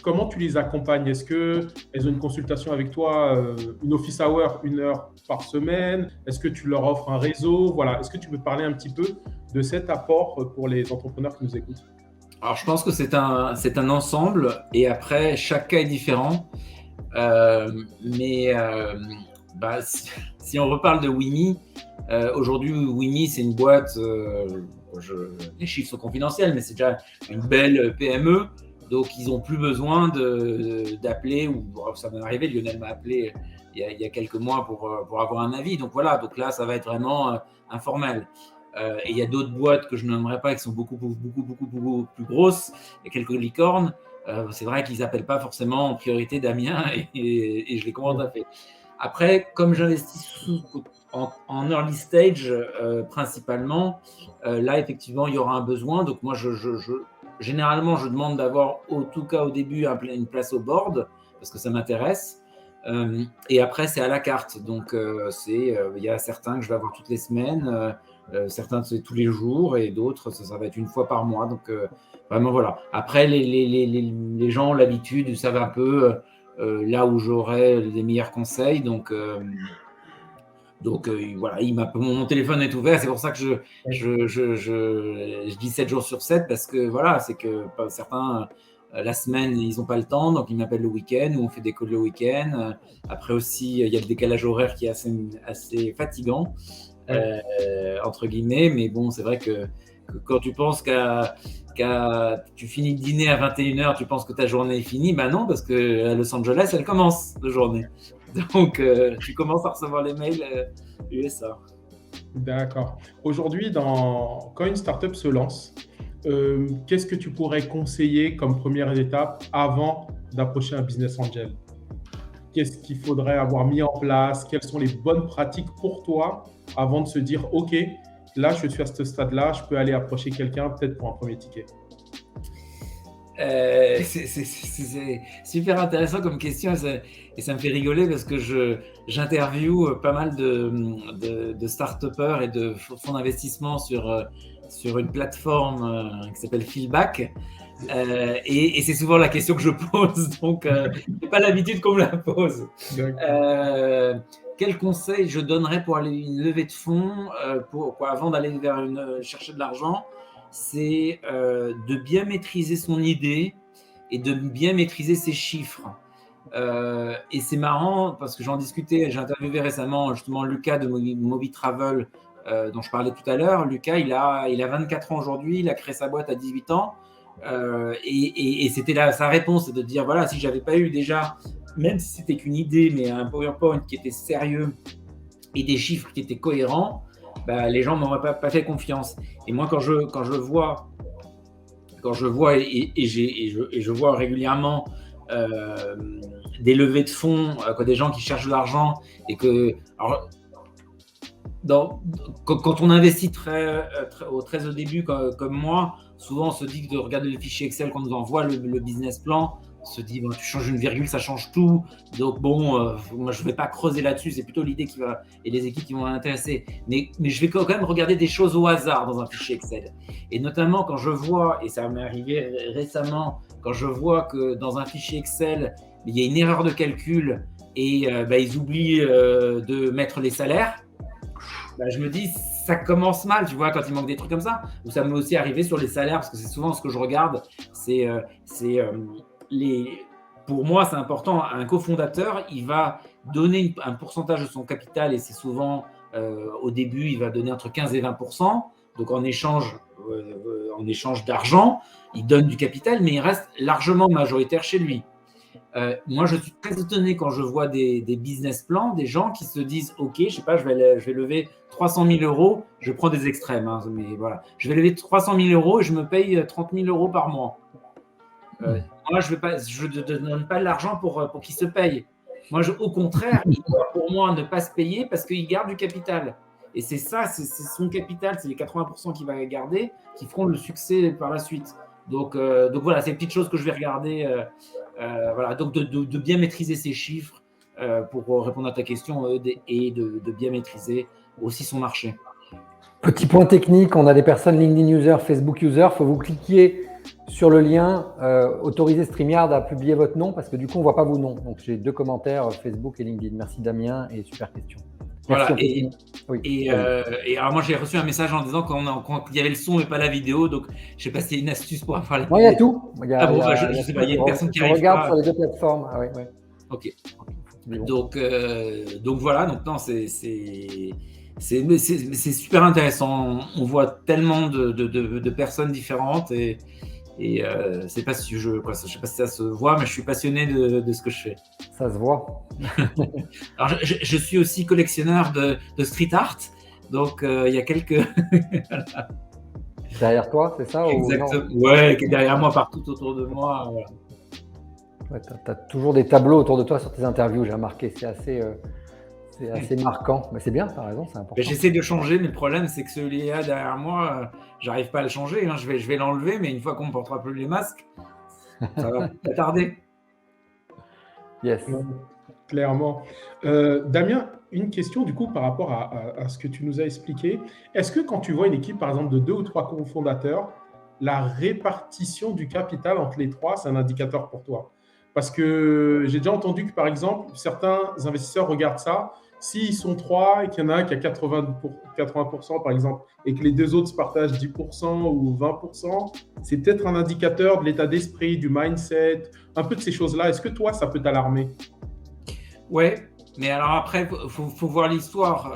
comment tu les accompagnes? Est-ce qu'elles ont une consultation avec toi, une office hour, 1 heure par semaine? Est-ce que tu leur offres un réseau? Voilà. Est-ce que tu peux parler un petit peu de cet apport pour les entrepreneurs qui nous écoutent? Alors, je pense que c'est un ensemble et après, chaque cas est différent. Si on reparle de Wimi, aujourd'hui, Wimi, c'est une boîte, les chiffres sont confidentiels, mais c'est déjà une belle PME. Donc, ils n'ont plus besoin d'appeler, ou ça m'est arrivé, Lionel m'a appelé il y a quelques mois pour avoir un avis. Donc voilà, donc là, ça va être vraiment informel. Et il y a d'autres boîtes que je nommerai pas qui sont beaucoup plus grosses, et quelques licornes. C'est vrai qu'ils n'appellent pas forcément en priorité Damien, et je les comprends tout à fait. Après, comme j'investis en early stage principalement, là, effectivement, il y aura un besoin. Donc moi, généralement, je demande d'avoir, en tout cas au début, une place au board, parce que ça m'intéresse. Et après, c'est à la carte. Donc, il y a certains que je vais avoir toutes les semaines, certains c'est tous les jours, et d'autres, ça va être une fois par mois. Donc, vraiment, voilà. Après, les gens ont l'habitude, ils savent un peu là où j'aurai les meilleurs conseils. Donc voilà, mon téléphone est ouvert. C'est pour ça que je dis 7 jours sur 7, parce que voilà, c'est que certains, la semaine, ils n'ont pas le temps, donc ils m'appellent le week-end, ou on fait des calls le week-end. Après aussi, il y a le décalage horaire qui est assez fatigant, entre guillemets. Mais bon, c'est vrai que quand tu penses tu finis le dîner à 21h, tu penses que ta journée est finie. Ben non, parce qu'à Los Angeles, elle commence, la journée. Donc, tu commences à recevoir les mails USA. D'accord. Aujourd'hui, quand une startup se lance, qu'est-ce que tu pourrais conseiller comme première étape avant d'approcher un business angel? Qu'est-ce qu'il faudrait avoir mis en place? Quelles sont les bonnes pratiques pour toi avant de se dire, OK, là, je suis à ce stade-là, je peux aller approcher quelqu'un peut-être pour un premier ticket? C'est super intéressant comme question et ça me fait rigoler parce que j'interviewe pas mal de start-upers et de fonds d'investissement sur une plateforme qui s'appelle Feedback. Et c'est souvent la question que je pose, donc je n'ai pas l'habitude qu'on me la pose. Quel conseil je donnerais pour aller une levée de fonds avant d'aller chercher de l'argent? C'est de bien maîtriser son idée et de bien maîtriser ses chiffres. Et c'est marrant parce que j'en discutais, j'ai interviewé récemment justement Lucas de Moby Travel dont je parlais tout à l'heure. Lucas, il a 24 ans aujourd'hui, il a créé sa boîte à 18 ans. Et c'était sa réponse, c'est de dire voilà, si j'avais pas eu déjà, même si c'était qu'une idée, mais un PowerPoint qui était sérieux et des chiffres qui étaient cohérents, les gens m'auraient pas fait confiance. Et moi, quand je vois et je vois régulièrement des levées de fonds, des gens qui cherchent de l'argent et que quand on investit très au début comme moi, souvent on se dit que de regarder le fichier Excel qu'on nous envoie, le business plan, on se dit tu changes une virgule, ça change tout. Donc moi je ne vais pas creuser là-dessus, c'est plutôt l'idée qui va et les équipes qui vont m'intéresser. Mais je vais quand même regarder des choses au hasard dans un fichier Excel. Et notamment quand je vois, et ça m'est arrivé récemment, quand je vois que dans un fichier Excel, il y a une erreur de calcul et ils oublient de mettre les salaires. Je me dis, ça commence mal, tu vois, quand il manque des trucs comme ça. Ou ça m'est aussi arrivé sur les salaires, parce que c'est souvent ce que je regarde. Pour moi, c'est important. Un cofondateur, il va donner un pourcentage de son capital, et c'est souvent, au début, il va donner entre 15 et 20%. Donc, en échange d'argent, il donne du capital, mais il reste largement majoritaire chez lui. Moi, je suis très étonné quand je vois des business plans, des gens qui se disent « Ok, je sais pas, je vais lever 300 000 euros. » Je prends des extrêmes, hein, mais voilà. Je vais lever 300 000 euros et je me paye 30 000 euros par mois. Moi, je ne donne pas l'argent pour qu'il se paye. Moi, au contraire, il doit pour moi ne pas se payer parce qu'il garde du capital. Et c'est ça, c'est son capital, c'est les 80% qu'il va garder qui feront le succès par la suite. Donc voilà, c'est une petite chose que je vais regarder. Voilà, donc de bien maîtriser ses chiffres pour répondre à ta question et de bien maîtriser aussi son marché. Petit point technique, on a des personnes LinkedIn user, Facebook user, il faut vous cliquer sur le lien autoriser StreamYard à publier votre nom parce que du coup on ne voit pas vos noms. Donc j'ai 2 commentaires Facebook et LinkedIn. Merci Damien et super question. Voilà, et alors moi j'ai reçu un message en disant qu'il y avait le son mais pas la vidéo, donc je sais pas si c'est une astuce pour avoir les. Non, il y a tout. Je sais pas, il y a une personne qui arrive. Regarde sur les 2 plateformes. Ah, oui. Ok. Donc voilà, donc non, c'est super intéressant. On voit tellement de personnes différentes et c'est pas si je sais pas si ça se voit, mais je suis passionné de ce que je fais. Ça se voit. Alors je suis aussi collectionneur de street art, donc il y a quelques. Voilà. Derrière toi, c'est ça? Exactement. Ouais, derrière moi, partout autour de moi. Voilà. Ouais, tu as toujours des tableaux autour de toi sur tes interviews, j'ai remarqué. C'est assez marquant. Mais c'est bien, tu as raison, c'est important. J'essaie de changer, mais le problème, c'est que celui-là derrière moi, j'arrive pas à le changer. Hein. Je vais l'enlever, mais une fois qu'on ne portera plus les masques, ça va pas tarder. Yes. Clairement. Damien, une question du coup par rapport à ce que tu nous as expliqué. Est-ce que quand tu vois une équipe, par exemple, de 2 ou 3 cofondateurs, la répartition du capital entre les 3, c'est un indicateur pour toi? Parce que j'ai déjà entendu que, par exemple, certains investisseurs regardent ça. S'ils sont 3 et qu'il y en a un qui a 80%, par exemple, et que les 2 autres se partagent 10% ou 20%, c'est peut-être un indicateur de l'état d'esprit, du mindset, un peu de ces choses-là. Est-ce que toi, ça peut t'alarmer? Ouais, mais alors après, faut voir l'histoire.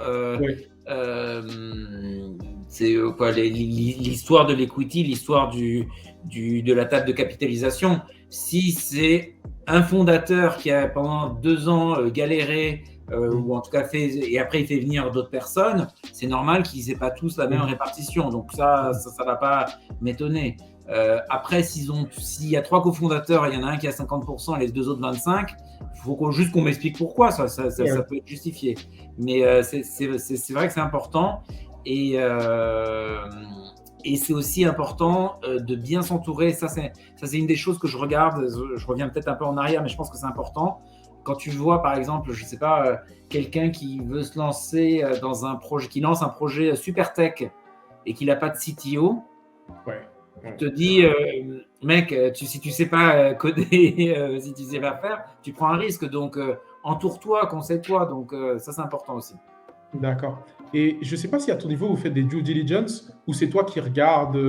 C'est quoi l'histoire de l'equity, l'histoire de la table de capitalisation. Si c'est un fondateur qui a pendant 2 ans galéré, ou en tout cas et après il fait venir d'autres personnes, c'est normal qu'ils n'aient pas tous la même répartition. Donc ça va pas m'étonner. Après, s'il y a 3 cofondateurs, il y en a un qui a 50% et les 2 autres 25%, il faut juste qu'on m'explique pourquoi, ça peut être justifié. Mais c'est vrai que c'est important. Et c'est aussi important de bien s'entourer. Ça, c'est une des choses que je regarde. Je reviens peut-être un peu en arrière, mais je pense que c'est important. Quand tu vois, par exemple, je ne sais pas, quelqu'un qui veut se lancer dans un projet, qui lance un projet super tech et qui n'a pas de CTO, tu te dis, mec, si tu ne sais pas coder, si tu ne sais pas faire, tu prends un risque. Donc, entoure-toi, conseille-toi. Donc, ça, c'est important aussi. D'accord. Et je ne sais pas si à ton niveau, vous faites des due diligence ou c'est toi qui regardes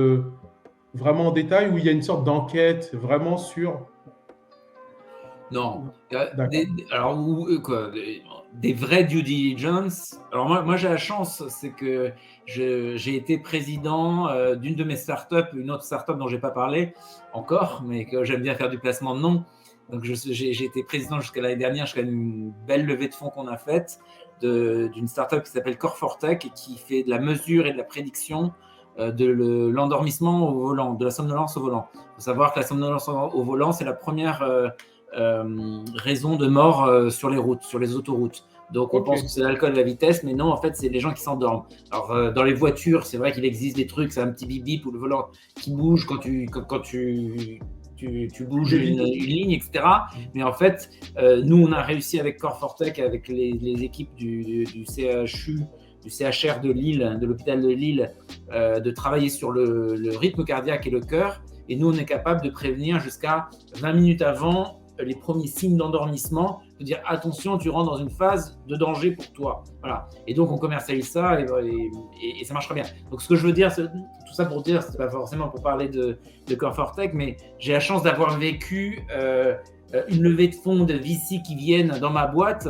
vraiment en détail ou il y a une sorte d'enquête vraiment sur… Non. D'accord. Des vrais due diligence. Alors moi j'ai la chance, c'est que j'ai été président d'une de mes startups, une autre startup dont je n'ai pas parlé encore, mais que j'aime bien faire du placement de nom. Donc j'ai été président jusqu'à l'année dernière, jusqu'à une belle levée de fonds qu'on a faite d'une startup qui s'appelle Core4Tech et qui fait de la mesure et de la prédiction de l'endormissement au volant, de la somnolence au volant. Il faut savoir que la somnolence au volant, c'est la première raison de mort sur les routes, sur les autoroutes. Donc on pense que c'est l'alcool, la vitesse, mais non, en fait, c'est les gens qui s'endorment. Alors dans les voitures, c'est vrai qu'il existe des trucs, c'est un petit bip bip ou le volant qui bouge quand tu bouges une ligne, etc. Mais en fait, nous, on a réussi avec Core4Tech, avec les équipes du CHU, du CHR de Lille, de l'hôpital de Lille, de travailler sur le rythme cardiaque et le cœur. Et nous, on est capable de prévenir jusqu'à 20 minutes avant les premiers signes d'endormissement, de dire attention, tu rentres dans une phase de danger pour toi. Voilà. Et donc, on commercialise ça et ça marche très bien. Donc, ce que je veux dire, tout ça pour dire, c'est pas forcément pour parler de Core4Tech, mais j'ai la chance d'avoir vécu une levée de fonds de VC qui viennent dans ma boîte,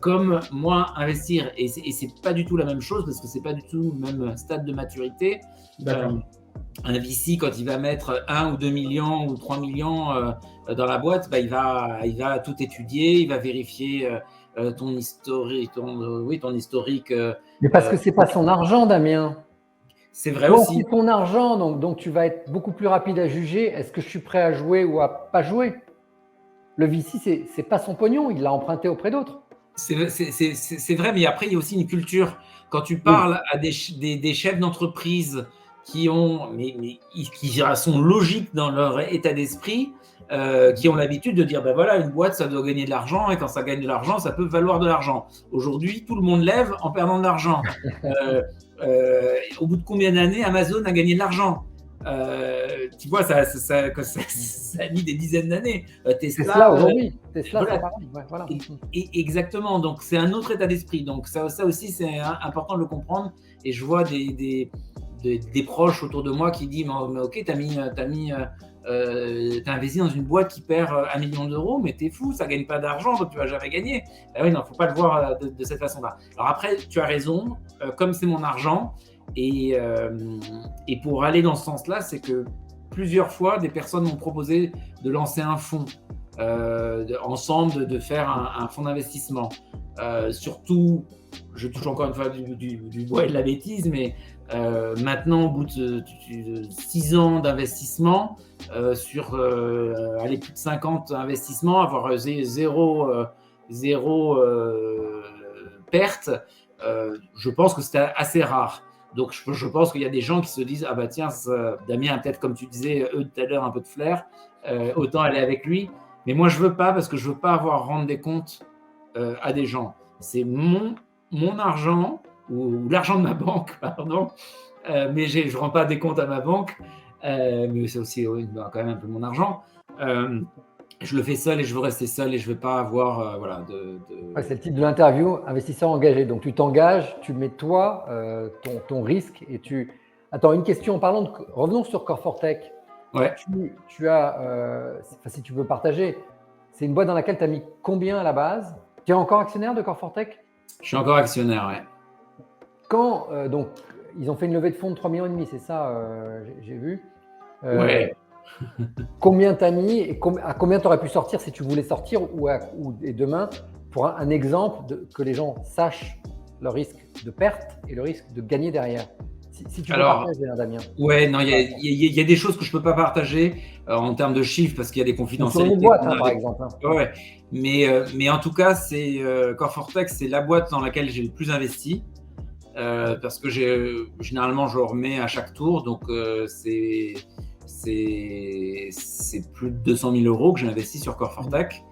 comme moi investir. Et c'est pas du tout la même chose parce que c'est pas du tout le même stade de maturité. Un VC, quand il va mettre 1 ou 2 millions ou 3 millions dans la boîte, il va tout étudier, il va vérifier ton historique. Ton historique. Mais parce que c'est pas son argent, Damien. C'est vrai aussi. C'est ton argent, donc tu vas être beaucoup plus rapide à juger. Est-ce que je suis prêt à jouer ou à pas jouer? Le VC, c'est pas son pognon, il l'a emprunté auprès d'autres. C'est vrai, mais après, il y a aussi une culture. Quand tu parles à des chefs d'entreprise qui sont logiques dans leur état d'esprit, qui ont l'habitude de dire, voilà, une boîte, ça doit gagner de l'argent, et quand ça gagne de l'argent, ça peut valoir de l'argent. Aujourd'hui, tout le monde lève en perdant de l'argent. Au bout de combien d'années, Amazon a gagné de l'argent? Tu vois, ça a mis des dizaines d'années. Tesla aujourd'hui. Tesla, voilà. c'est pareil. Ouais, voilà. Exactement. Donc, c'est un autre état d'esprit. Donc, ça aussi, c'est important de le comprendre. Et je vois des proches autour de moi qui disent mais ok, t'as investi dans une boîte qui perd 1 million d'euros, mais t'es fou, ça gagne pas d'argent, donc tu vas jamais gagner. Oui, non, faut pas le voir de cette façon-là. Alors après, tu as raison, comme c'est mon argent, et pour aller dans ce sens-là, c'est que plusieurs fois, des personnes m'ont proposé de lancer un fonds ensemble, de faire un fonds d'investissement. Surtout, je touche encore une fois du bois et de la bêtise, mais maintenant, au bout de 6 ans d'investissement, sur plus de 50 investissements, avoir zéro perte, je pense que c'est assez rare. Donc, je pense qu'il y a des gens qui se disent « Ah bah tiens, Damien a peut-être, comme tu disais, tout à l'heure, un peu de flair, autant aller avec lui. » Mais moi, je veux pas parce que je veux pas avoir à rendre des comptes à des gens. C'est mon argent ou l'argent de ma banque, pardon, mais je ne rends pas des comptes à ma banque, mais c'est aussi quand même un peu mon argent. Je le fais seul et je veux rester seul et je ne veux pas avoir Ouais, c'est le titre de l'interview, investisseur engagé. Donc tu t'engages, tu mets toi, ton risque et tu… Attends, une question, revenons sur Core4Tech. Ouais. Tu as, si tu veux partager, c'est une boîte dans laquelle tu as mis combien à la base? Tu es encore actionnaire de Core4Tech? Je suis encore actionnaire, ouais. Donc, ils ont fait une levée de fonds de 3,5 millions, c'est ça, j'ai vu. Ouais. Combien t'as mis et à combien tu aurais pu sortir si tu voulais sortir et demain pour un exemple que les gens sachent le risque de perte et le risque de gagner derrière. Si tu veux partager, Damien. Ouais, non, il y a des choses que je peux pas partager en termes de chiffres parce qu'il y a des confidentialités. Sur une boîte, par exemple. Ouais, mais en tout cas, c'est Core4Tech, c'est la boîte dans laquelle j'ai le plus investi. Parce que généralement je remets à chaque tour, donc c'est plus de 200 000 € que j'ai investi sur Core4Tech.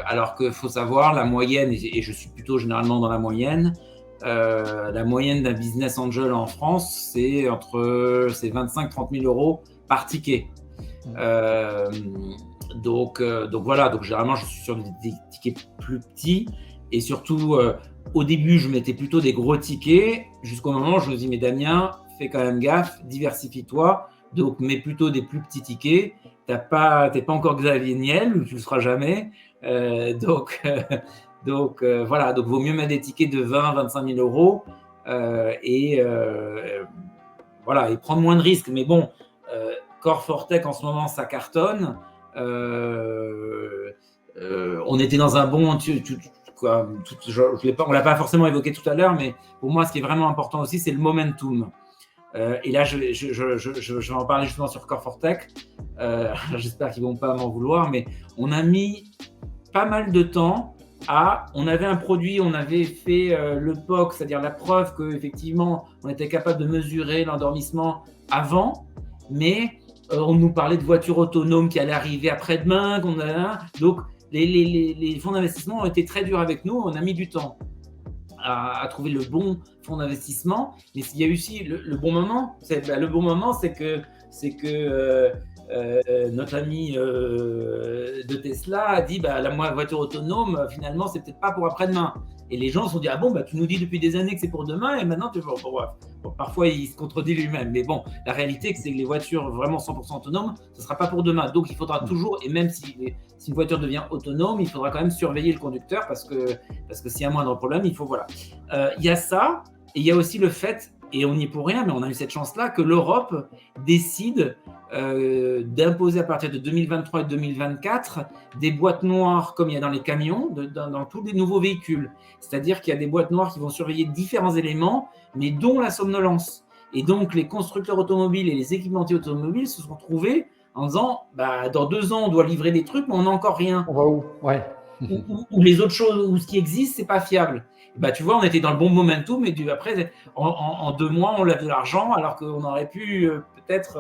Alors qu'il faut savoir, la moyenne, et je suis plutôt généralement dans la moyenne d'un business angel en France, c'est 25-30 000 € par ticket. Donc voilà, donc généralement je suis sur des tickets plus petits, et surtout au début je mettais plutôt des gros tickets, jusqu'au moment où je me dis mais Damien, fais quand même gaffe, diversifie-toi, donc mets plutôt des plus petits tickets. T'es pas encore Xavier Niel, ou tu le seras jamais, donc voilà, donc vaut mieux mettre des tickets de 20-25 000 € et voilà, et prendre moins de risques. Mais bon, Core4Tech en ce moment ça cartonne. On était dans un bon, on l'a pas forcément évoqué tout à l'heure, mais pour moi ce qui est vraiment important aussi c'est le momentum. Et là je vais en parler justement sur Core4Tech. J'espère qu'ils vont pas m'en vouloir, mais on a mis pas mal de temps on avait un produit, on avait fait le POC, c'est-à-dire la preuve qu'effectivement on était capable de mesurer l'endormissement avant, mais on nous parlait de voitures autonomes qui allaient arriver après-demain, donc les fonds d'investissement ont été très durs avec nous. On a mis du temps à trouver le bon fonds d'investissement, mais il y a eu aussi le bon moment. Le bon moment, c'est que notre ami de Tesla a dit la voiture autonome, finalement, c'est peut-être pas pour après-demain. Et les gens se sont dit, ah bon, tu nous dis depuis des années que c'est pour demain, et maintenant, parfois, il se contredit lui-même. Mais bon, la réalité, c'est que les voitures vraiment 100% autonomes, ce ne sera pas pour demain. Donc, il faudra toujours, et même si une voiture devient autonome, il faudra quand même surveiller le conducteur parce que s'il y a un moindre problème, il faut, voilà. Il y a ça, et il y a aussi le fait, et on n'y est pour rien, mais on a eu cette chance-là, que l'Europe décide d'imposer à partir de 2023 et 2024 des boîtes noires comme il y a dans les camions, dans tous les nouveaux véhicules. C'est-à-dire qu'il y a des boîtes noires qui vont surveiller différents éléments, mais dont la somnolence. Et donc, les constructeurs automobiles et les équipementiers automobiles se sont trouvés en disant dans 2 ans, on doit livrer des trucs, mais on n'a encore rien. On va où? Ouais. Ou les autres choses, ou ce qui existe, c'est pas fiable. Tu vois, on était dans le bon momentum, mais après, en 2 mois, on lève de l'argent, alors qu'on aurait pu peut-être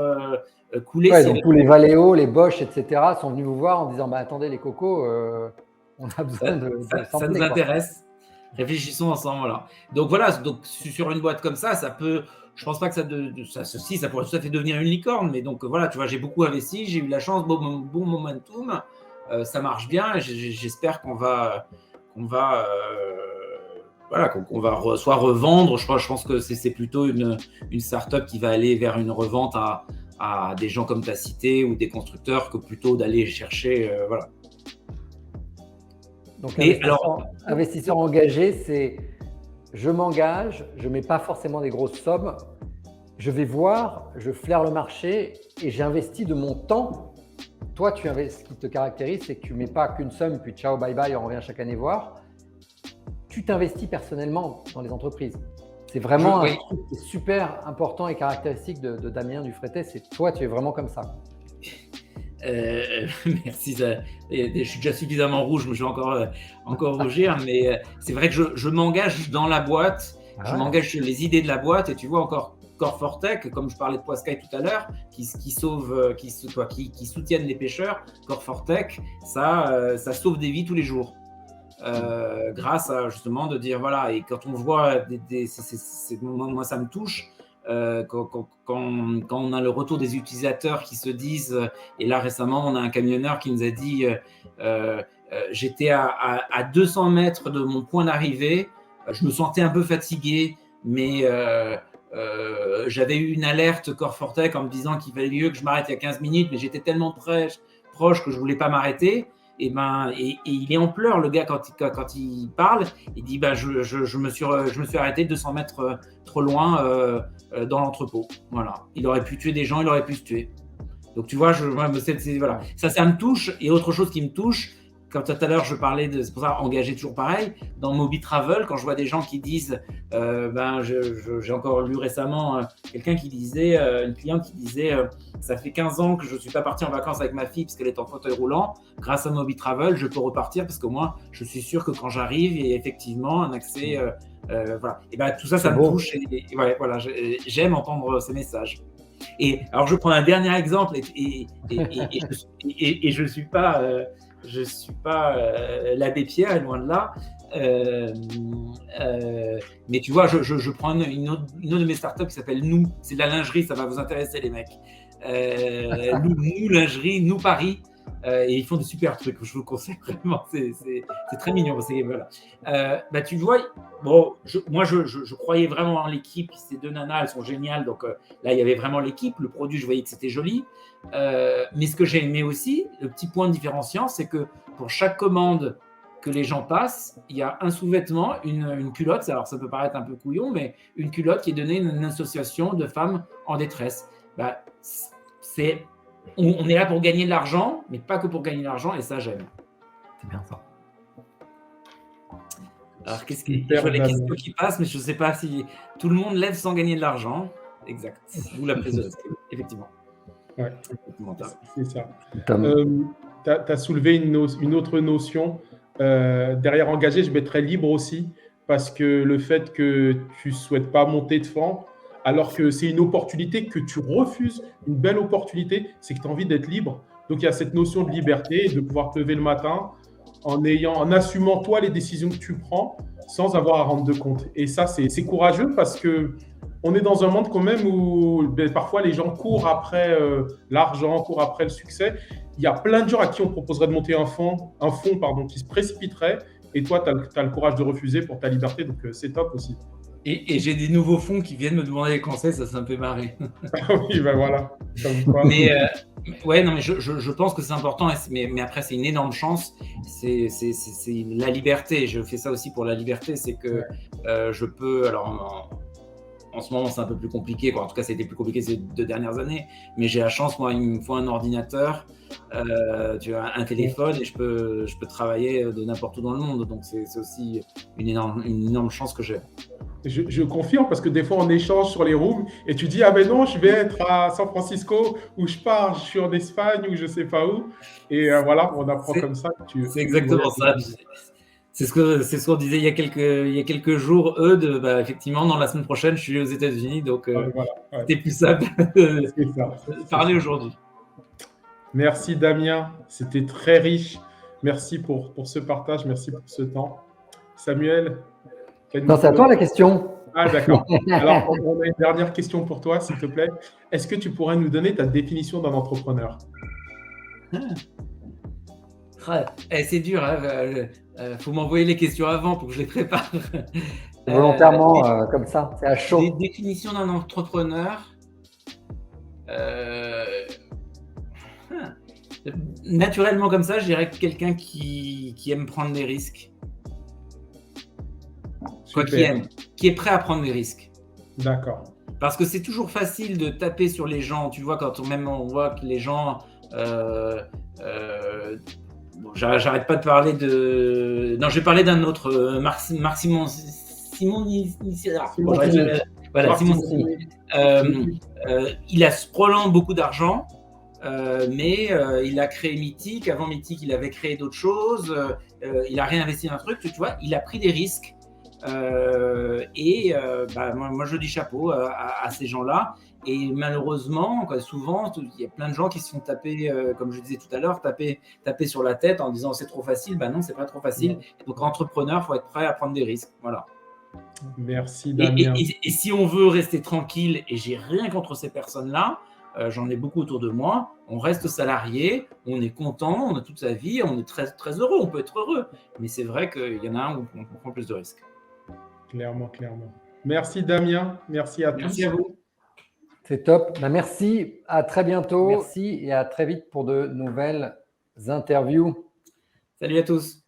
couler. Ouais, donc tous les Valeo, les Bosch, etc. sont venus vous voir en disant attendez les cocos, on a besoin de ça nous intéresse. Réfléchissons ensemble, voilà. Donc voilà, donc sur une boîte comme ça peut. Je pense pas que ça pourrait tout à fait devenir une licorne, mais donc voilà, tu vois, j'ai beaucoup investi, j'ai eu la chance, bon momentum, ça marche bien, et j'espère qu'on va soit revendre. Je pense que c'est plutôt une start-up qui va aller vers une revente à des gens comme tu as cité ou des constructeurs que plutôt d'aller chercher, voilà. Donc investisseur engagé, c'est je m'engage, je ne mets pas forcément des grosses sommes, je vais voir, je flaire le marché et j'investis de mon temps. Toi, ce qui te caractérise, c'est que tu ne mets pas qu'une somme, puis ciao, bye bye, on revient chaque année voir. Tu t'investis personnellement dans les entreprises. C'est vraiment un truc qui est super important et caractéristique de Damien Dufretet. C'est toi, tu es vraiment comme ça. Merci. Je suis déjà suffisamment rouge, mais je vais encore rougir. Mais c'est vrai que je m'engage dans la boîte. Je m'engage sur les idées de la boîte. Et tu vois encore Core4Tech, comme je parlais de Poiscaille tout à l'heure, qui soutiennent les pêcheurs. Core4Tech, ça sauve des vies tous les jours. Grâce à justement de dire voilà, et quand on voit moi ça me touche quand on a le retour des utilisateurs qui se disent, et là récemment on a un camionneur qui nous a dit j'étais à 200 mètres de mon point d'arrivée, je me sentais un peu fatigué, mais j'avais eu une alerte Core4Tech en me disant qu'il valait mieux que je m'arrête il y a 15 minutes, mais j'étais tellement proche que je voulais pas m'arrêter. Et il est en pleurs, le gars, quand il parle. Il dit je me suis arrêté 200 mètres trop loin dans l'entrepôt. Voilà. Il aurait pu tuer des gens, il aurait pu se tuer. Donc, tu vois, voilà. Ça me touche. Et autre chose qui me touche, comme tout à l'heure, je parlais de, c'est pour ça, engager toujours pareil. Dans Moby Travel, quand je vois des gens qui disent, j'ai encore lu récemment quelqu'un qui disait, une cliente qui disait, ça fait 15 ans que je ne suis pas parti en vacances avec ma fille parce qu'elle est en fauteuil roulant. Grâce à Moby Travel, je peux repartir parce qu'au moins, je suis sûr que quand j'arrive, il y a effectivement un accès. Voilà. Et tout ça, ça me touche. Et ouais, voilà, j'aime entendre ces messages. Et alors, je prends un dernier exemple et je ne suis pas. Je ne suis pas l'abbé Pierre, loin de là. Mais tu vois, je prends une autre de mes startups qui s'appelle Nous. C'est de la lingerie, ça va vous intéresser, les mecs. Nous Lingerie, Nous Paris. Et ils font de super trucs, je vous le conseille vraiment. C'est très mignon. Voilà. Tu vois, bon, moi, je croyais vraiment en l'équipe. Ces deux nanas, elles sont géniales. Donc là, il y avait vraiment l'équipe. Le produit, je voyais que c'était joli. Mais ce que j'ai aimé aussi, le petit point différenciant, c'est que pour chaque commande que les gens passent, il y a un sous-vêtement, une culotte. Alors, ça peut paraître un peu couillon, mais une culotte qui est donnée à une association de femmes en détresse. On est là pour gagner de l'argent, mais pas que pour gagner de l'argent, et ça, j'aime. C'est bien ça. Alors, je vois les questions qui passent, mais je ne sais pas si tout le monde lève sans gagner de l'argent. Exact. D'où la prise de risque, effectivement. Ouais, c'est ça. Tu as soulevé une autre notion. Derrière engagé, je mettrais libre aussi, parce que le fait que tu ne souhaites pas monter de fond, alors que c'est une opportunité que tu refuses, une belle opportunité, c'est que tu as envie d'être libre. Donc, il y a cette notion de liberté, de pouvoir te lever le matin en assumant toi les décisions que tu prends sans avoir à rendre de compte. Et ça, c'est courageux parce que on est dans un monde quand même où parfois les gens courent après l'argent, courent après le succès. Il y a plein de gens à qui on proposerait de monter un fonds qui se précipiterait. Et toi, tu as le courage de refuser pour ta liberté. Donc, c'est top aussi. Et j'ai des nouveaux fonds qui viennent me demander des conseils, ça un peu marré. Oui, ben voilà. Mais ouais, non, mais je pense que c'est important, mais après, c'est une énorme chance. C'est la liberté. Je fais ça aussi pour la liberté. C'est que je peux. Alors, en ce moment, c'est un peu plus compliqué. En tout cas, ça a été plus compliqué ces 2 dernières années. Mais j'ai la chance, moi, il me faut un ordinateur, tu as un téléphone et je peux travailler de n'importe où dans le monde. Donc, c'est aussi une énorme chance que j'ai. Je confirme parce que des fois, on échange sur les rooms et tu dis « Ah ben non, je vais être à San Francisco ou je suis en Espagne ou je ne sais pas où. » Et voilà, on apprend comme ça. C'est exactement ça. C'est ce qu'on disait il y a quelques jours, Eudes. Effectivement, dans la semaine prochaine, je suis aux États-Unis, donc c'était plus simple de parler aujourd'hui. Merci Damien, c'était très riche. Merci pour ce partage, merci pour ce temps. Samuel? Non, c'est à toi la question. Ah d'accord. Alors, on a une dernière question pour toi, s'il te plaît. Est-ce que tu pourrais nous donner ta définition d'un entrepreneur? C'est dur, faut m'envoyer les questions avant pour que je les prépare. Volontairement, comme ça, c'est à chaud. Définition d'un entrepreneur. Naturellement comme ça, je dirais que quelqu'un qui aime prendre des risques. Quoi, qui est prêt à prendre des risques. D'accord. Parce que c'est toujours facile de taper sur les gens. Tu vois, quand on voit que les gens... j'arrête pas de parler de... Non, je vais parler d'un autre, Simon. Il a probablement beaucoup d'argent, mais il a créé Mythique. Avant Mythique, il avait créé d'autres choses. Il a réinvesti dans un truc. Tu vois, il a pris des risques. Moi, je dis chapeau à ces gens-là. Et malheureusement, souvent, il y a plein de gens qui se font taper, comme je disais tout à l'heure, taper sur la tête en disant c'est trop facile. Non, c'est pas trop facile. Donc, entrepreneur, il faut être prêt à prendre des risques. Voilà. Merci Damien. Et si on veut rester tranquille, et j'ai rien contre ces personnes-là, j'en ai beaucoup autour de moi, on reste salarié, on est content, on a toute sa vie, on est très, très heureux, on peut être heureux. Mais c'est vrai qu'il y en a un où on prend plus de risques. Clairement. Merci Damien, merci à tous. Merci à vous. C'est top. Merci, à très bientôt. Merci et à très vite pour de nouvelles interviews. Salut à tous.